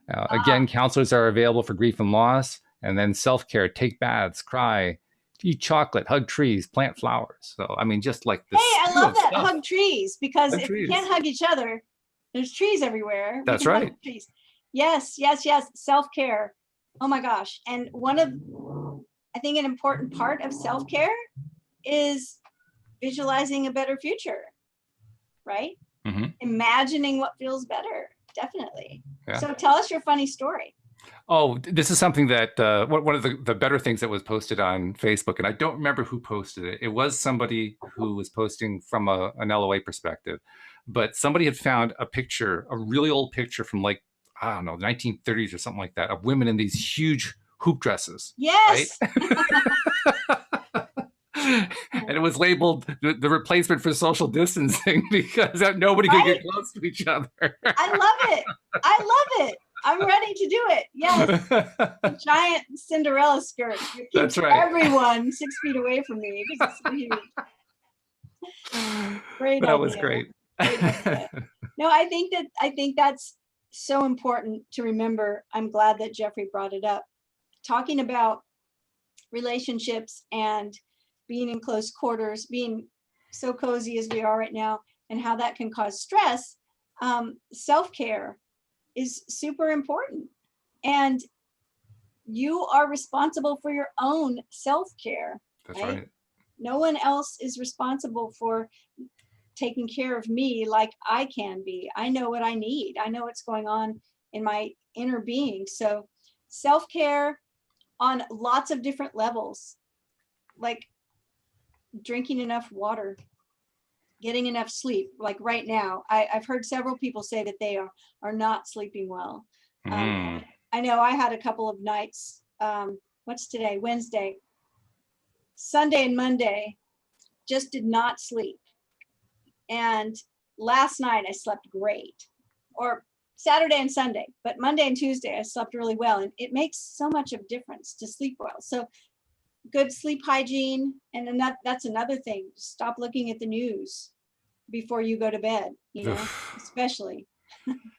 [SPEAKER 1] Again, counselors are available for grief and loss. And then self-care, take baths, cry, eat chocolate, hug trees, plant flowers. So, I mean, just like this.
[SPEAKER 2] Hey, I love that, stuff. Hug trees, because if we can't hug each other, there's trees everywhere.
[SPEAKER 1] That's right.
[SPEAKER 2] Trees. Yes. Self-care. Oh my gosh. And I think an important part of self-care is visualizing a better future, right? Mm-hmm. Imagining what feels better. Definitely. Yeah. So tell us your funny story.
[SPEAKER 1] Oh, this is something that one of the better things that was posted on Facebook, and I don't remember who posted it. It was somebody who was posting from an LOA perspective, but somebody had found a really old picture from like, I don't know, the 1930s or something like that, of women in these huge hoop dresses.
[SPEAKER 2] Yes.
[SPEAKER 1] Right? And it was labeled the replacement for social distancing because nobody could get close to each other.
[SPEAKER 2] I love it. I'm ready to do it. Yes. A giant Cinderella skirt.
[SPEAKER 1] That's right.
[SPEAKER 2] Everyone 6 feet away from me because it's so huge. Great
[SPEAKER 1] That
[SPEAKER 2] idea.
[SPEAKER 1] was great.
[SPEAKER 2] No, I think that's so important to remember. I'm glad that Jeffrey brought it up. Talking about relationships and being in close quarters, being so cozy as we are right now and how that can cause stress, self-care is super important. And you are responsible for your own self-care,
[SPEAKER 1] That's
[SPEAKER 2] right?
[SPEAKER 1] right.
[SPEAKER 2] No one else is responsible for taking care of me like I can be. I know what I need. I know what's going on in my inner being. So self-care on lots of different levels, like drinking enough water, getting enough sleep. Like right now, I've heard several people say that they are not sleeping well. Um,
[SPEAKER 1] Mm.
[SPEAKER 2] I know I had a couple of nights, what's today, Wednesday, Sunday and Monday, just did not sleep. And last night I slept great, or Saturday and Sunday, but Monday and Tuesday I slept really well. And it makes so much of difference to sleep well. So good sleep hygiene. And then that's another thing. Stop looking at the news before you go to bed, especially.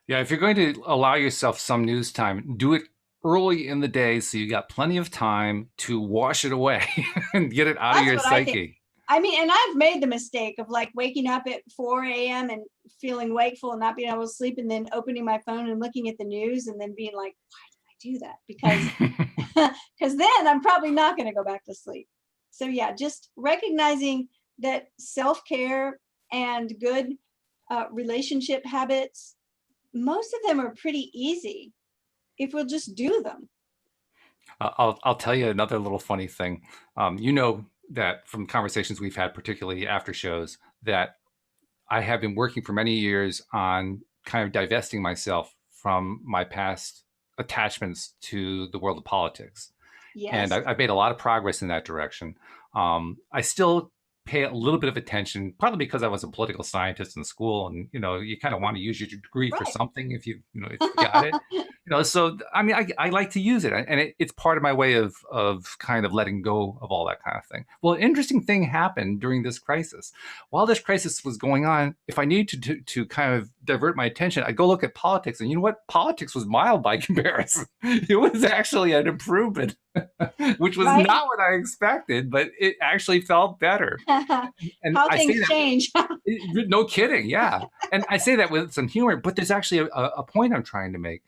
[SPEAKER 1] Yeah, if you're going to allow yourself some news time, do it early in the day so you got plenty of time to wash it away and get it out of
[SPEAKER 2] That's
[SPEAKER 1] your
[SPEAKER 2] what I think.
[SPEAKER 1] psyche.
[SPEAKER 2] I mean, and I've made the mistake of like waking up at 4 a.m. and feeling wakeful and not being able to sleep, and then opening my phone and looking at the news and then being like, why did I do that? Because then I'm probably not going to go back to sleep. So yeah, just recognizing that self-care and good relationship habits, most of them are pretty easy if we'll just do them.
[SPEAKER 1] I'll tell you another little funny thing. You know that from conversations we've had, particularly after shows, that I have been working for many years on kind of divesting myself from my past attachments to the world of politics. And
[SPEAKER 2] Yes.
[SPEAKER 1] I've made a lot of progress in that direction. I still pay a little bit of attention, partly because I was a political scientist in school, and you kind of want to use your degree for
[SPEAKER 2] Right.
[SPEAKER 1] something if you got it. So I mean, I like to use it, and it's part of my way of kind of letting go of all that kind of thing. Well, an interesting thing happened during this crisis. While this crisis was going on, if I needed to kind of divert my attention, I'd go look at politics, and you know what? Politics was mild by comparison. It was actually an improvement, which was
[SPEAKER 2] Right.
[SPEAKER 1] not what I expected, but it actually felt better. And
[SPEAKER 2] How
[SPEAKER 1] I say
[SPEAKER 2] things
[SPEAKER 1] that,
[SPEAKER 2] change.
[SPEAKER 1] no kidding, yeah. And I say that with some humor, but there's actually a point I'm trying to make.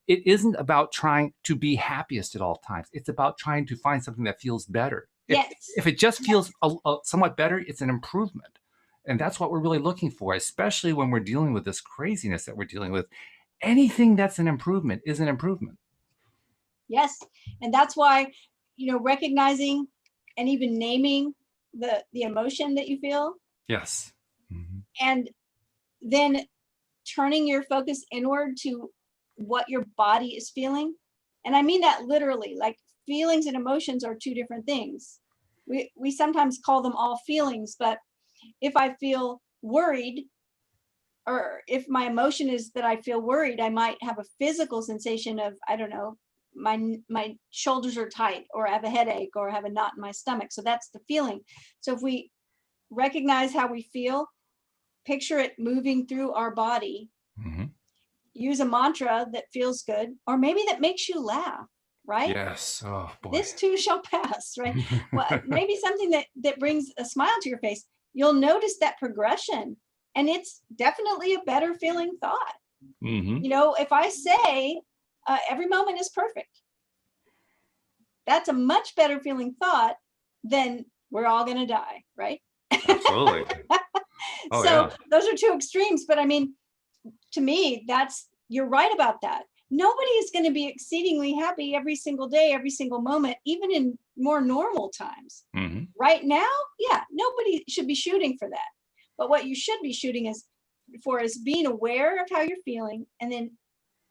[SPEAKER 1] It isn't about trying to be happiest at all times. It's about trying to find something that feels better. If
[SPEAKER 2] Yes.
[SPEAKER 1] if it just feels
[SPEAKER 2] Yes.
[SPEAKER 1] somewhat better, it's an improvement. And that's what we're really looking for, especially when we're dealing with this craziness that we're dealing with. Anything that's an improvement is an improvement.
[SPEAKER 2] Yes. And that's why, recognizing and even naming the emotion that you feel,
[SPEAKER 1] Yes. Mhm.
[SPEAKER 2] and then turning your focus inward to what your body is feeling. And I mean that literally, like feelings and emotions are two different things. We sometimes call them all feelings, but if I feel worried, or if my emotion is that I feel worried, I might have a physical sensation of, I don't know, my shoulders are tight, or I have a headache, or I have a knot in my stomach. So that's the feeling. So if we recognize how we feel, picture it moving through our body,
[SPEAKER 1] Mhm.
[SPEAKER 2] use a mantra that feels good, or maybe that makes you laugh, right?
[SPEAKER 1] Yes. Oh boy.
[SPEAKER 2] This too shall pass, right? Well, maybe something that brings a smile to your face. You'll notice that progression, and it's definitely a better feeling thought.
[SPEAKER 1] Hmm.
[SPEAKER 2] If I say every moment is perfect, that's a much better feeling thought than we're all going to die, right?
[SPEAKER 1] Absolutely. Oh
[SPEAKER 2] So
[SPEAKER 1] yeah.
[SPEAKER 2] those are two extremes, but I mean, to me, you're right about that. Nobody is going to be exceedingly happy every single day, every single moment, even in more normal times.
[SPEAKER 1] Hmm.
[SPEAKER 2] Right now, yeah, nobody should be shooting for that. But what you should be shooting is being aware of how you're feeling, and then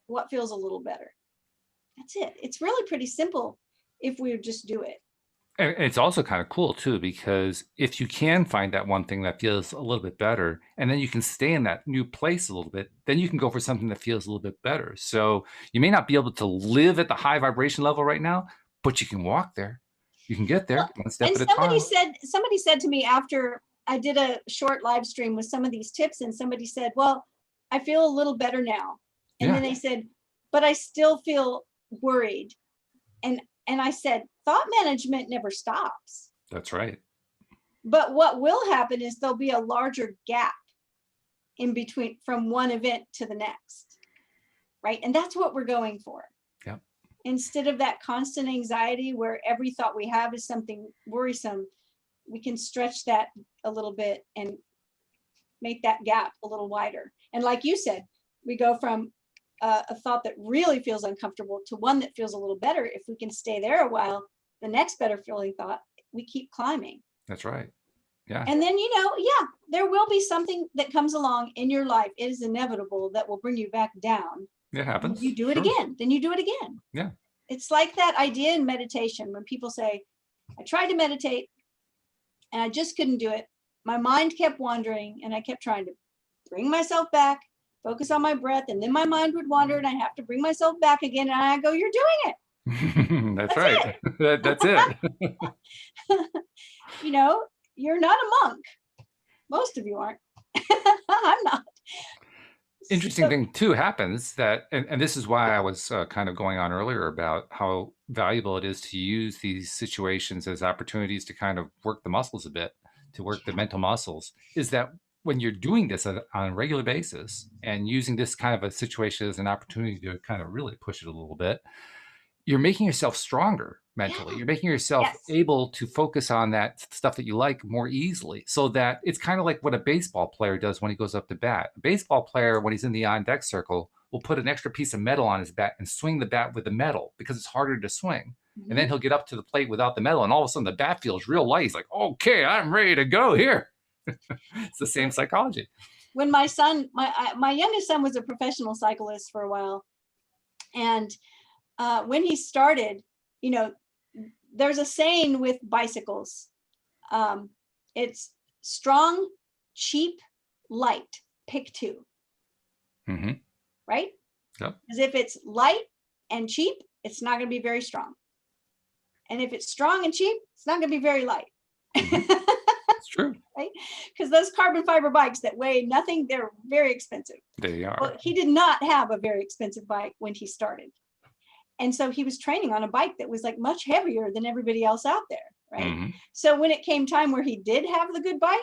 [SPEAKER 2] what feels a little better. That's it. It's really pretty simple if we just do it.
[SPEAKER 1] And it's also kind of cool too, because if you can find that one thing that feels a little bit better, and then you can stay in that new place a little bit, then you can go for something that feels a little bit better. So you may not be able to live at the high vibration level right now, but you can walk there. You can get there
[SPEAKER 2] Well,
[SPEAKER 1] one step
[SPEAKER 2] and
[SPEAKER 1] at a
[SPEAKER 2] somebody
[SPEAKER 1] time.
[SPEAKER 2] said somebody said to me after I did a short live stream with some of these tips, and somebody said, "Well, I feel a little better now." And
[SPEAKER 1] Yeah,
[SPEAKER 2] then they said, "But I still feel worried." And I said, "Thought management never stops."
[SPEAKER 1] that's right.
[SPEAKER 2] But what will happen is there'll be a larger gap in between from one event to the next, right? And that's what we're going for.
[SPEAKER 1] Yeah.
[SPEAKER 2] Instead of that constant anxiety where every thought we have is something worrisome, we can stretch that a little bit and make that gap a little wider. And like you said, we go from a thought that really feels uncomfortable to one that feels a little better. If we can stay there a while, the next better feeling thought, we keep climbing.
[SPEAKER 1] That's right. Yeah.
[SPEAKER 2] And then, yeah, there will be something that comes along in your life. It is inevitable that will bring you back down.
[SPEAKER 1] It happens.
[SPEAKER 2] You do it again, then you do it again.
[SPEAKER 1] Yeah.
[SPEAKER 2] It's like that idea in meditation when people say, I tried to meditate and I just couldn't do it. My mind kept wandering and I kept trying to bring myself back, focus on my breath, and then my mind would wander and I have to bring myself back again. And I go, you're doing it.
[SPEAKER 1] That's right. That's it.
[SPEAKER 2] You're not a monk. Most of you aren't. I'm not.
[SPEAKER 1] Interesting thing too happens that, and this is why I was kind of going on earlier about how valuable it is to use these situations as opportunities to kind of work the muscles a bit, to work the mental muscles, is that when you're doing this on a regular basis and using this kind of a situation as an opportunity to kind of really push it a little bit, you're making yourself stronger mentally. You're making yourself able to focus on that stuff that you like more easily, so that it's kind of like what a baseball player does when he goes up to bat. A baseball player, when he's in the on deck circle, will put an extra piece of metal on his bat and swing the bat with the metal because it's harder to swing. And then he'll get up to the plate without the metal, and all of a sudden the bat feels real light. He's like, okay, I'm ready to go here. It's the same psychology.
[SPEAKER 2] When my son, my youngest son was a professional cyclist for a while. And when he started, there's a saying with bicycles. It's strong, cheap, light, pick two.
[SPEAKER 1] Mm-hmm.
[SPEAKER 2] Right?
[SPEAKER 1] Yep.
[SPEAKER 2] Because if it's light and cheap, it's not going to be very strong. And if it's strong and cheap, it's not going to be very light.
[SPEAKER 1] Mm-hmm. It's true.
[SPEAKER 2] Right? Because those carbon fiber bikes that weigh nothing, they're very expensive.
[SPEAKER 1] They are.
[SPEAKER 2] Well, he did not have a very expensive bike when he started. And so he was training on a bike that was like much heavier than everybody else out there, right? Mm-hmm. So when it came time where he did have the good bike,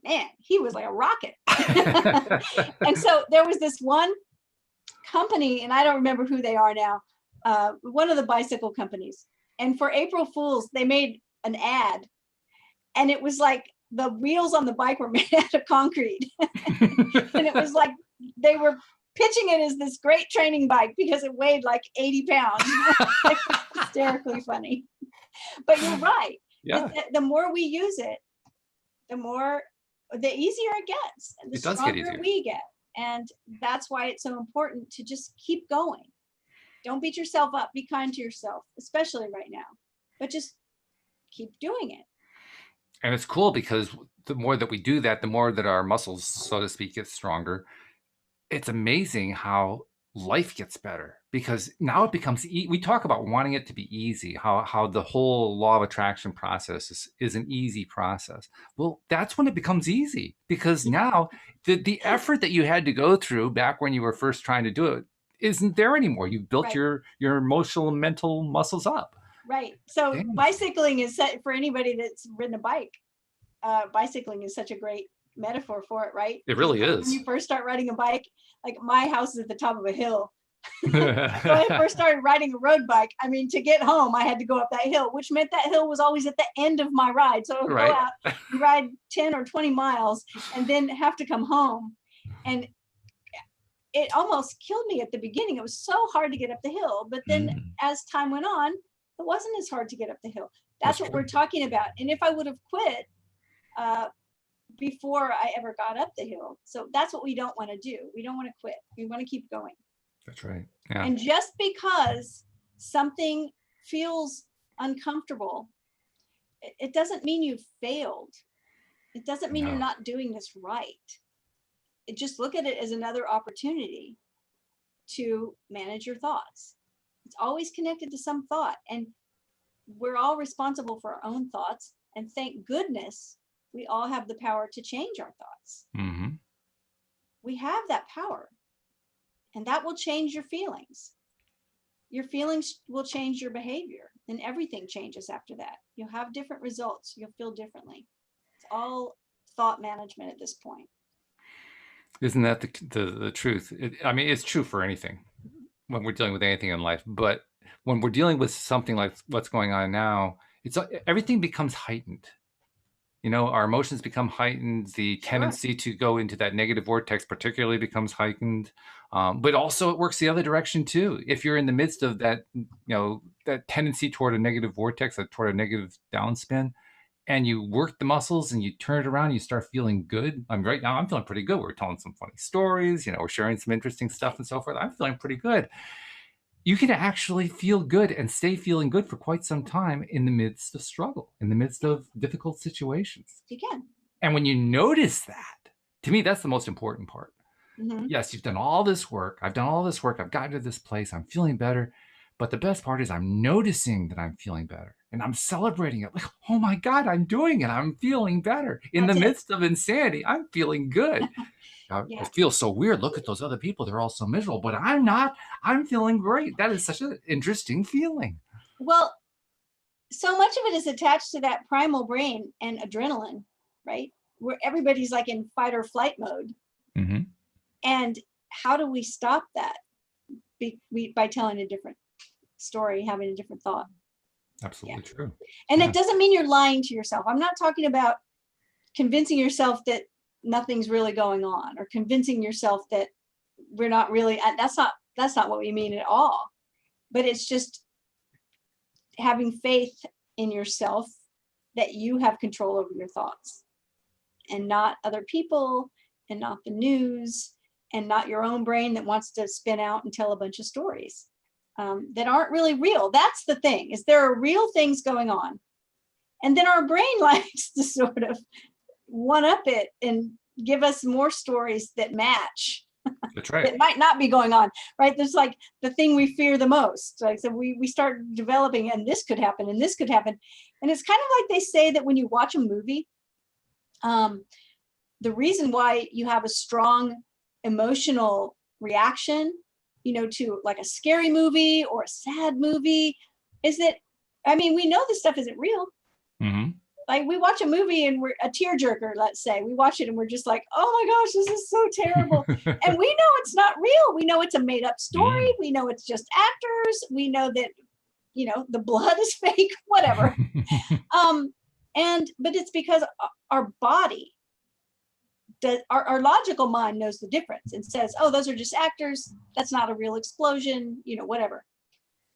[SPEAKER 2] man, he was like a rocket. And so there was this one company, and I don't remember who they are now, one of the bicycle companies. And for April Fools, they made an ad. And it was like the wheels on the bike were made out of concrete. And it was like they were pitching it as this great training bike because it weighed like 80 pounds. Hysterically funny. But you're right.
[SPEAKER 1] Yeah.
[SPEAKER 2] The more we use it, the easier it gets. And the stronger we get. And that's why it's so important to just keep going. Don't beat yourself up. Be kind to yourself, especially right now. But just keep doing it.
[SPEAKER 1] And it's cool because the more that we do that, the more that our muscles, so to speak, get stronger. It's amazing how life gets better because now it becomes, we talk about wanting it to be easy, how the whole law of attraction process is an easy process. Well, that's when it becomes easy because now the effort that you had to go through back when you were first trying to do it isn't there anymore. You've built your emotional and mental muscles up.
[SPEAKER 2] Right. So bicycling is set for anybody that's ridden a bike. Bicycling is such a great metaphor for it, right?
[SPEAKER 1] It really is.
[SPEAKER 2] When you first start riding a bike, like my house is at the top of a hill. So when I first started riding a road bike, I mean, to get home, I had to go up that hill, which meant that hill was always at the end of my ride. So I would go out and ride 10 or 20 miles and then have to come home. And it almost killed me at the beginning. It was so hard to get up the hill. But then as time went on, it wasn't as hard to get up the hill. That's what we're talking about. And if I would have quit before I ever got up the hill. So that's what we don't want to do. We don't want to quit. We want to keep going.
[SPEAKER 1] That's right. Yeah.
[SPEAKER 2] And just because something feels uncomfortable, it doesn't mean you've failed. It doesn't mean you're not doing this right. Just look at it as another opportunity to manage your thoughts. It's always connected to some thought, and we're all responsible for our own thoughts. And thank goodness we all have the power to change our thoughts.
[SPEAKER 1] Mm-hmm.
[SPEAKER 2] We have that power, and that will change your feelings. Your feelings will change your behavior, and everything changes after that. You'll have different results. You'll feel differently. all thought management at this point.
[SPEAKER 1] Isn't that the truth? I mean, it's true for anything when we're dealing with anything in life, but when we're dealing with something like what's going on now, it's everything becomes heightened. You know, our emotions become heightened. The
[SPEAKER 2] Sure.
[SPEAKER 1] tendency to go into that negative vortex particularly becomes heightened. But also it works the other direction too. If you're in the midst of that, you know, that tendency toward a negative vortex, toward a negative downspin, and you work the muscles and you turn it around, you start feeling good. I mean, right now I'm feeling pretty good. We're telling some funny stories, you know, we're sharing some interesting stuff and so forth. I'm feeling pretty good. You can actually feel good and stay feeling good for quite some time in the midst of struggle, in the midst of difficult situations.
[SPEAKER 2] You can.
[SPEAKER 1] And when you notice that, to me, that's the most important part.
[SPEAKER 2] Mm-hmm.
[SPEAKER 1] Yes, you've done all this work. I've done all this work. I've gotten to this place. I'm feeling better. But the best part is I'm noticing that I'm feeling better and I'm celebrating it. Like, oh my God, I'm doing it. I'm feeling better. In the midst of insanity, I'm feeling good. It feels so weird. Look at those other people. They're all so miserable, but I'm not. I'm feeling great. That is such an interesting feeling.
[SPEAKER 2] Well, so much of it is attached to that primal brain and adrenaline, right? Where everybody's like in fight or flight mode.
[SPEAKER 1] Mm-hmm.
[SPEAKER 2] And how do we stop that? By telling a different story, having a different thought.
[SPEAKER 1] Absolutely true.
[SPEAKER 2] And it doesn't mean you're lying to yourself. I'm not talking about convincing yourself that nothing's really going on, or convincing yourself that we're not really, that's not what we mean at all. But it's just having faith in yourself that you have control over your thoughts, and not other people, and not the news, and not your own brain that wants to spin out and tell a bunch of stories that aren't really real. That's the thing, is there are real things going on. And then our brain likes to sort of one up it and give us more stories that match.
[SPEAKER 1] That's right.
[SPEAKER 2] That might not be going on, right? There's like the thing we fear the most. Like, so we start developing, and this could happen, and this could happen. And it's kind of like they say that when you watch a movie, the reason why you have a strong emotional reaction, you know, to like a scary movie or a sad movie, is that, I mean, we know this stuff isn't real.
[SPEAKER 1] Mm-hmm.
[SPEAKER 2] Like, we watch a movie and we're a tearjerker, let's say. We watch it and we're just like, oh my gosh, this is so terrible. And we know it's not real. We know it's a made up story. We know it's just actors. We know that, you know, the blood is fake, whatever. But it's because our body, our logical mind knows the difference and says, oh, those are just actors. That's not a real explosion, you know, whatever.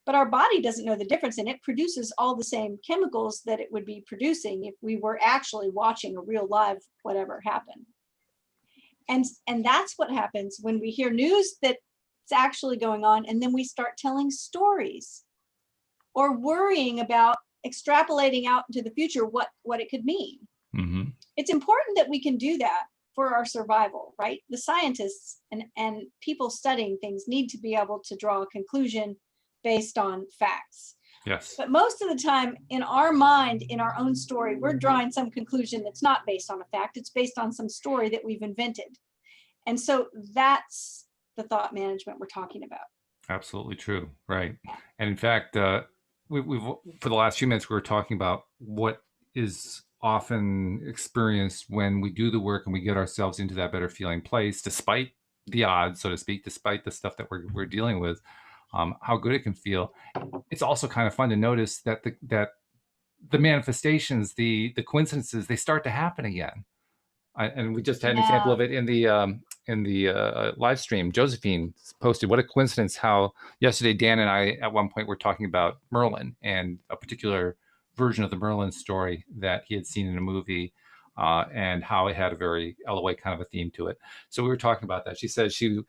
[SPEAKER 2] But our body doesn't know the difference, and it produces all the same chemicals that it would be producing if we were actually watching a real live whatever happen. And that's what happens when we hear news that's actually going on, and then we start telling stories or worrying about extrapolating out into the future what it could mean. Mm-hmm. It's important that we can do that for our survival, right? The scientists and people studying things need to be able to draw a conclusion based on facts.
[SPEAKER 1] Yes.
[SPEAKER 2] But most of the time in our mind, in our own story, we're drawing some conclusion that's not based on a fact. It's based on some story that we've invented. And so that's the thought management we're talking about.
[SPEAKER 1] Absolutely true. Right. And in fact, we've for the last few minutes, we were talking about what is often experienced when we do the work and we get ourselves into that better feeling place, despite the odds, so to speak, despite the stuff that we're dealing with. How good it can feel. It's also kind of fun to notice that the manifestations, the coincidences, they start to happen again. And we just had an example of it in the live stream. Josephine posted, what a coincidence how yesterday Dan and I at one point were talking about Merlin and a particular version of the Merlin story that he had seen in a movie, and how it had a very LOA kind of a theme to it. So we were talking about that. She said she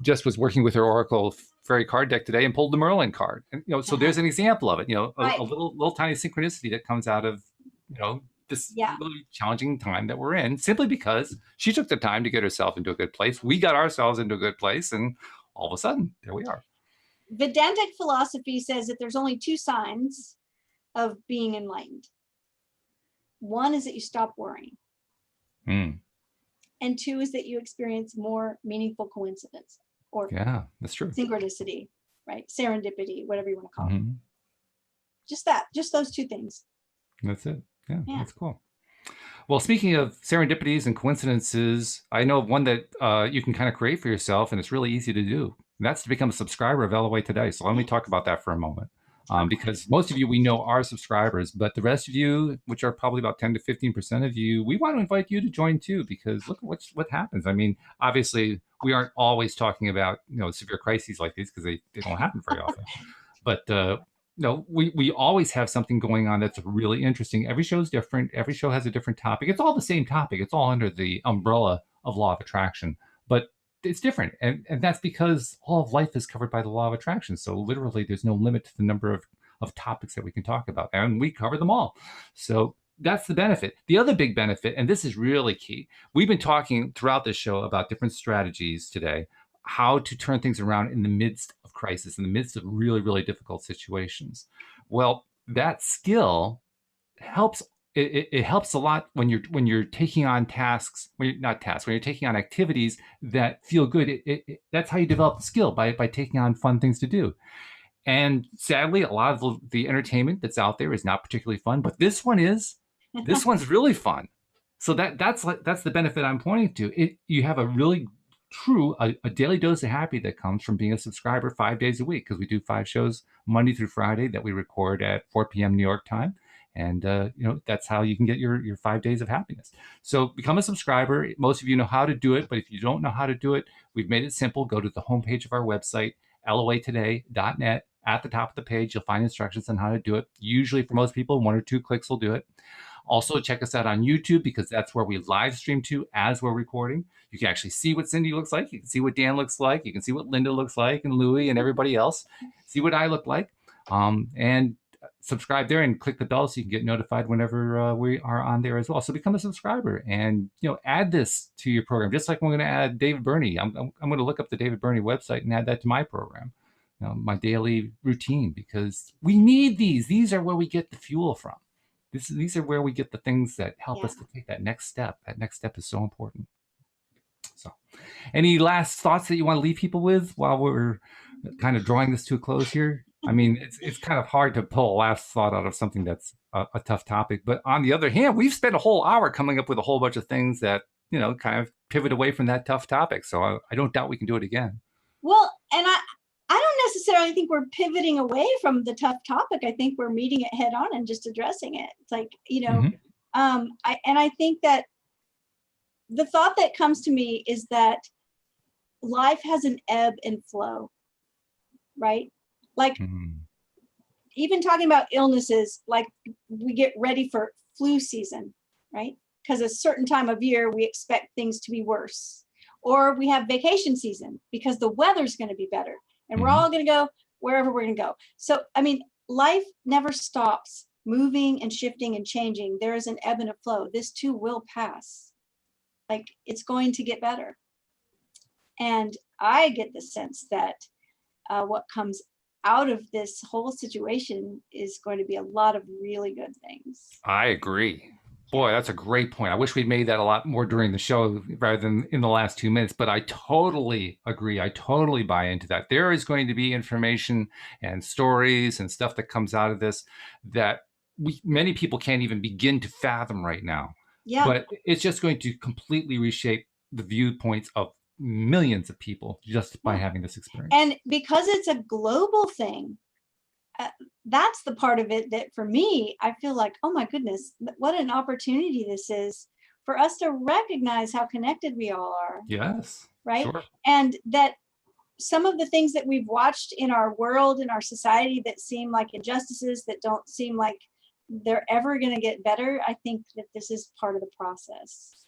[SPEAKER 1] just was working with her Oracle fairy card deck today and pulled the Merlin card. And, you know, so there's an example of it, you know, a little tiny synchronicity that comes out of, you know, this really challenging time that we're in, simply because she took the time to get herself into a good place. We got ourselves into a good place, and all of a sudden, there we are.
[SPEAKER 2] Vedantic philosophy says that there's only two signs of being enlightened. One is that you stop worrying. And two is that you experience more meaningful coincidence, or
[SPEAKER 1] that's true.
[SPEAKER 2] Synchronicity, right? Serendipity, whatever you want to call it. Just those two things.
[SPEAKER 1] That's it. Yeah, that's cool. Well, speaking of serendipities and coincidences, I know of one that you can kind of create for yourself, and it's really easy to do. And that's to become a subscriber of LOA Today. So let me talk about that for a moment. Because most of you we know are subscribers, but the rest of you, which are probably about 10 to 15% of you, we want to invite you to join too, because look what happens. I mean, obviously, we aren't always talking about severe crises like these because they don't happen very often. But no, we always have something going on that's really interesting. Every show is different. Every show has a different topic. It's all the same topic. It's all under the umbrella of law of attraction, but it's different. And that's because all of life is covered by the law of attraction. So literally there's no limit to the number of topics that we can talk about. And we cover them all. So that's the benefit. The other big benefit, and this is really key, we've been talking throughout this show about different strategies today, how to turn things around in the midst of crisis, in the midst of really, really difficult situations. Well, that skill helps. It helps a lot when you're taking on tasks, when you're taking on activities that feel good. That's how you develop the skill, by taking on fun things to do. And sadly, a lot of the entertainment that's out there is not particularly fun, but this one is. This one's really fun. So that's the benefit I'm pointing to. You have a really true a daily dose of happy that comes from being a subscriber 5 days a week, because we do 5 shows Monday through Friday that we record at 4 p.m. New York time. And that's how you can get your 5 days of happiness. So become a subscriber. Most of you know how to do it, but if you don't know how to do it, we've made it simple. Go to the homepage of our website, loatoday.net. At the top of the page, you'll find instructions on how to do it. Usually for most people, 1 or 2 clicks will do it. Also, check us out on YouTube, because that's where we live stream to as we're recording. You can actually see what Cindie looks like. You can see what Dan looks like. You can see what Linda looks like, and Louie and everybody else. See what I look like. And subscribe there and click the bell so you can get notified whenever we are on there as well. So become a subscriber and add this to your program. Just like I'm going to add David Burney. I'm going to look up the David Burney website and add that to my program. My daily routine, because we need these. These are where we get the fuel from. These are where we get the things that help us to take that next step. That next step is so important. So, any last thoughts that you want to leave people with while we're kind of drawing this to a close here? I mean, it's kind of hard to pull a last thought out of something that's a tough topic. But on the other hand, we've spent a whole hour coming up with a whole bunch of things that, kind of pivot away from that tough topic. So I don't doubt we can do it again.
[SPEAKER 2] Well, and I don't necessarily think we're pivoting away from the tough topic. I think we're meeting it head on and just addressing it. It's like, I think that the thought that comes to me is that life has an ebb and flow, right? Like even talking about illnesses, like we get ready for flu season, right? Because a certain time of year, we expect things to be worse. Or we have vacation season because the weather's going to be better. And we're all going to go wherever we're going to go. So, I mean, life never stops moving and shifting and changing. There is an ebb and a flow. This too will pass. Like, it's going to get better. And I get the sense that what comes out of this whole situation is going to be a lot of really good things.
[SPEAKER 1] I agree. Boy, that's a great point. I wish we'd made that a lot more during the show rather than in the last 2 minutes, but I totally agree. I totally buy into that. There is going to be information and stories and stuff that comes out of this that many people can't even begin to fathom right now.
[SPEAKER 2] Yeah.
[SPEAKER 1] But it's just going to completely reshape the viewpoints of millions of people just by having this experience.
[SPEAKER 2] And because it's a global thing, that's the part of it that for me, I feel like, oh my goodness, what an opportunity this is for us to recognize how connected we all are.
[SPEAKER 1] Yes.
[SPEAKER 2] Right.
[SPEAKER 1] Sure.
[SPEAKER 2] And that some of the things that we've watched in our world, in our society, that seem like injustices, that don't seem like they're ever going to get better, I think that this is part of the process.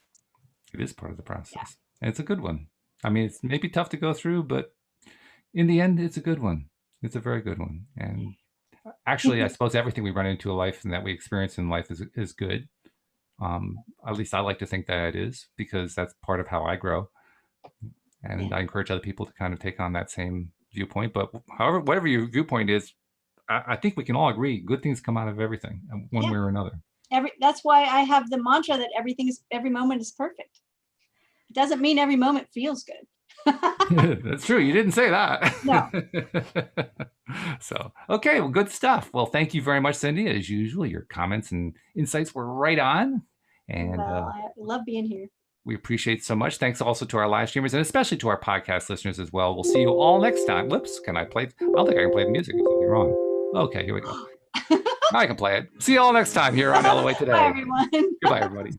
[SPEAKER 1] It is part of the process. Yeah. And it's a good one. I mean, it's maybe tough to go through, but in the end, it's a good one. It's a very good one. And actually, I suppose everything we run into in life and that we experience in life is good. At least I like to think that it is, because that's part of how I grow. And I encourage other people to kind of take on that same viewpoint. But however, whatever your viewpoint is, I think we can all agree good things come out of everything, one way or another.
[SPEAKER 2] That's why I have the mantra that every moment is perfect. It doesn't mean every moment feels good.
[SPEAKER 1] That's true. You didn't say that.
[SPEAKER 2] No.
[SPEAKER 1] So, okay. Well, good stuff. Well, thank you very much, Cindie. As usual, your comments and insights were right on. And
[SPEAKER 2] well, I love being here.
[SPEAKER 1] we appreciate so much. Thanks also to our live streamers and especially to our podcast listeners as well. We'll see you all next time. Whoops, can I play? I don't think I can play the music. There's something wrong. Okay, here we go. Now I can play it. See you all next time here on LOA Today.
[SPEAKER 2] Bye, everyone.
[SPEAKER 1] Goodbye, everybody.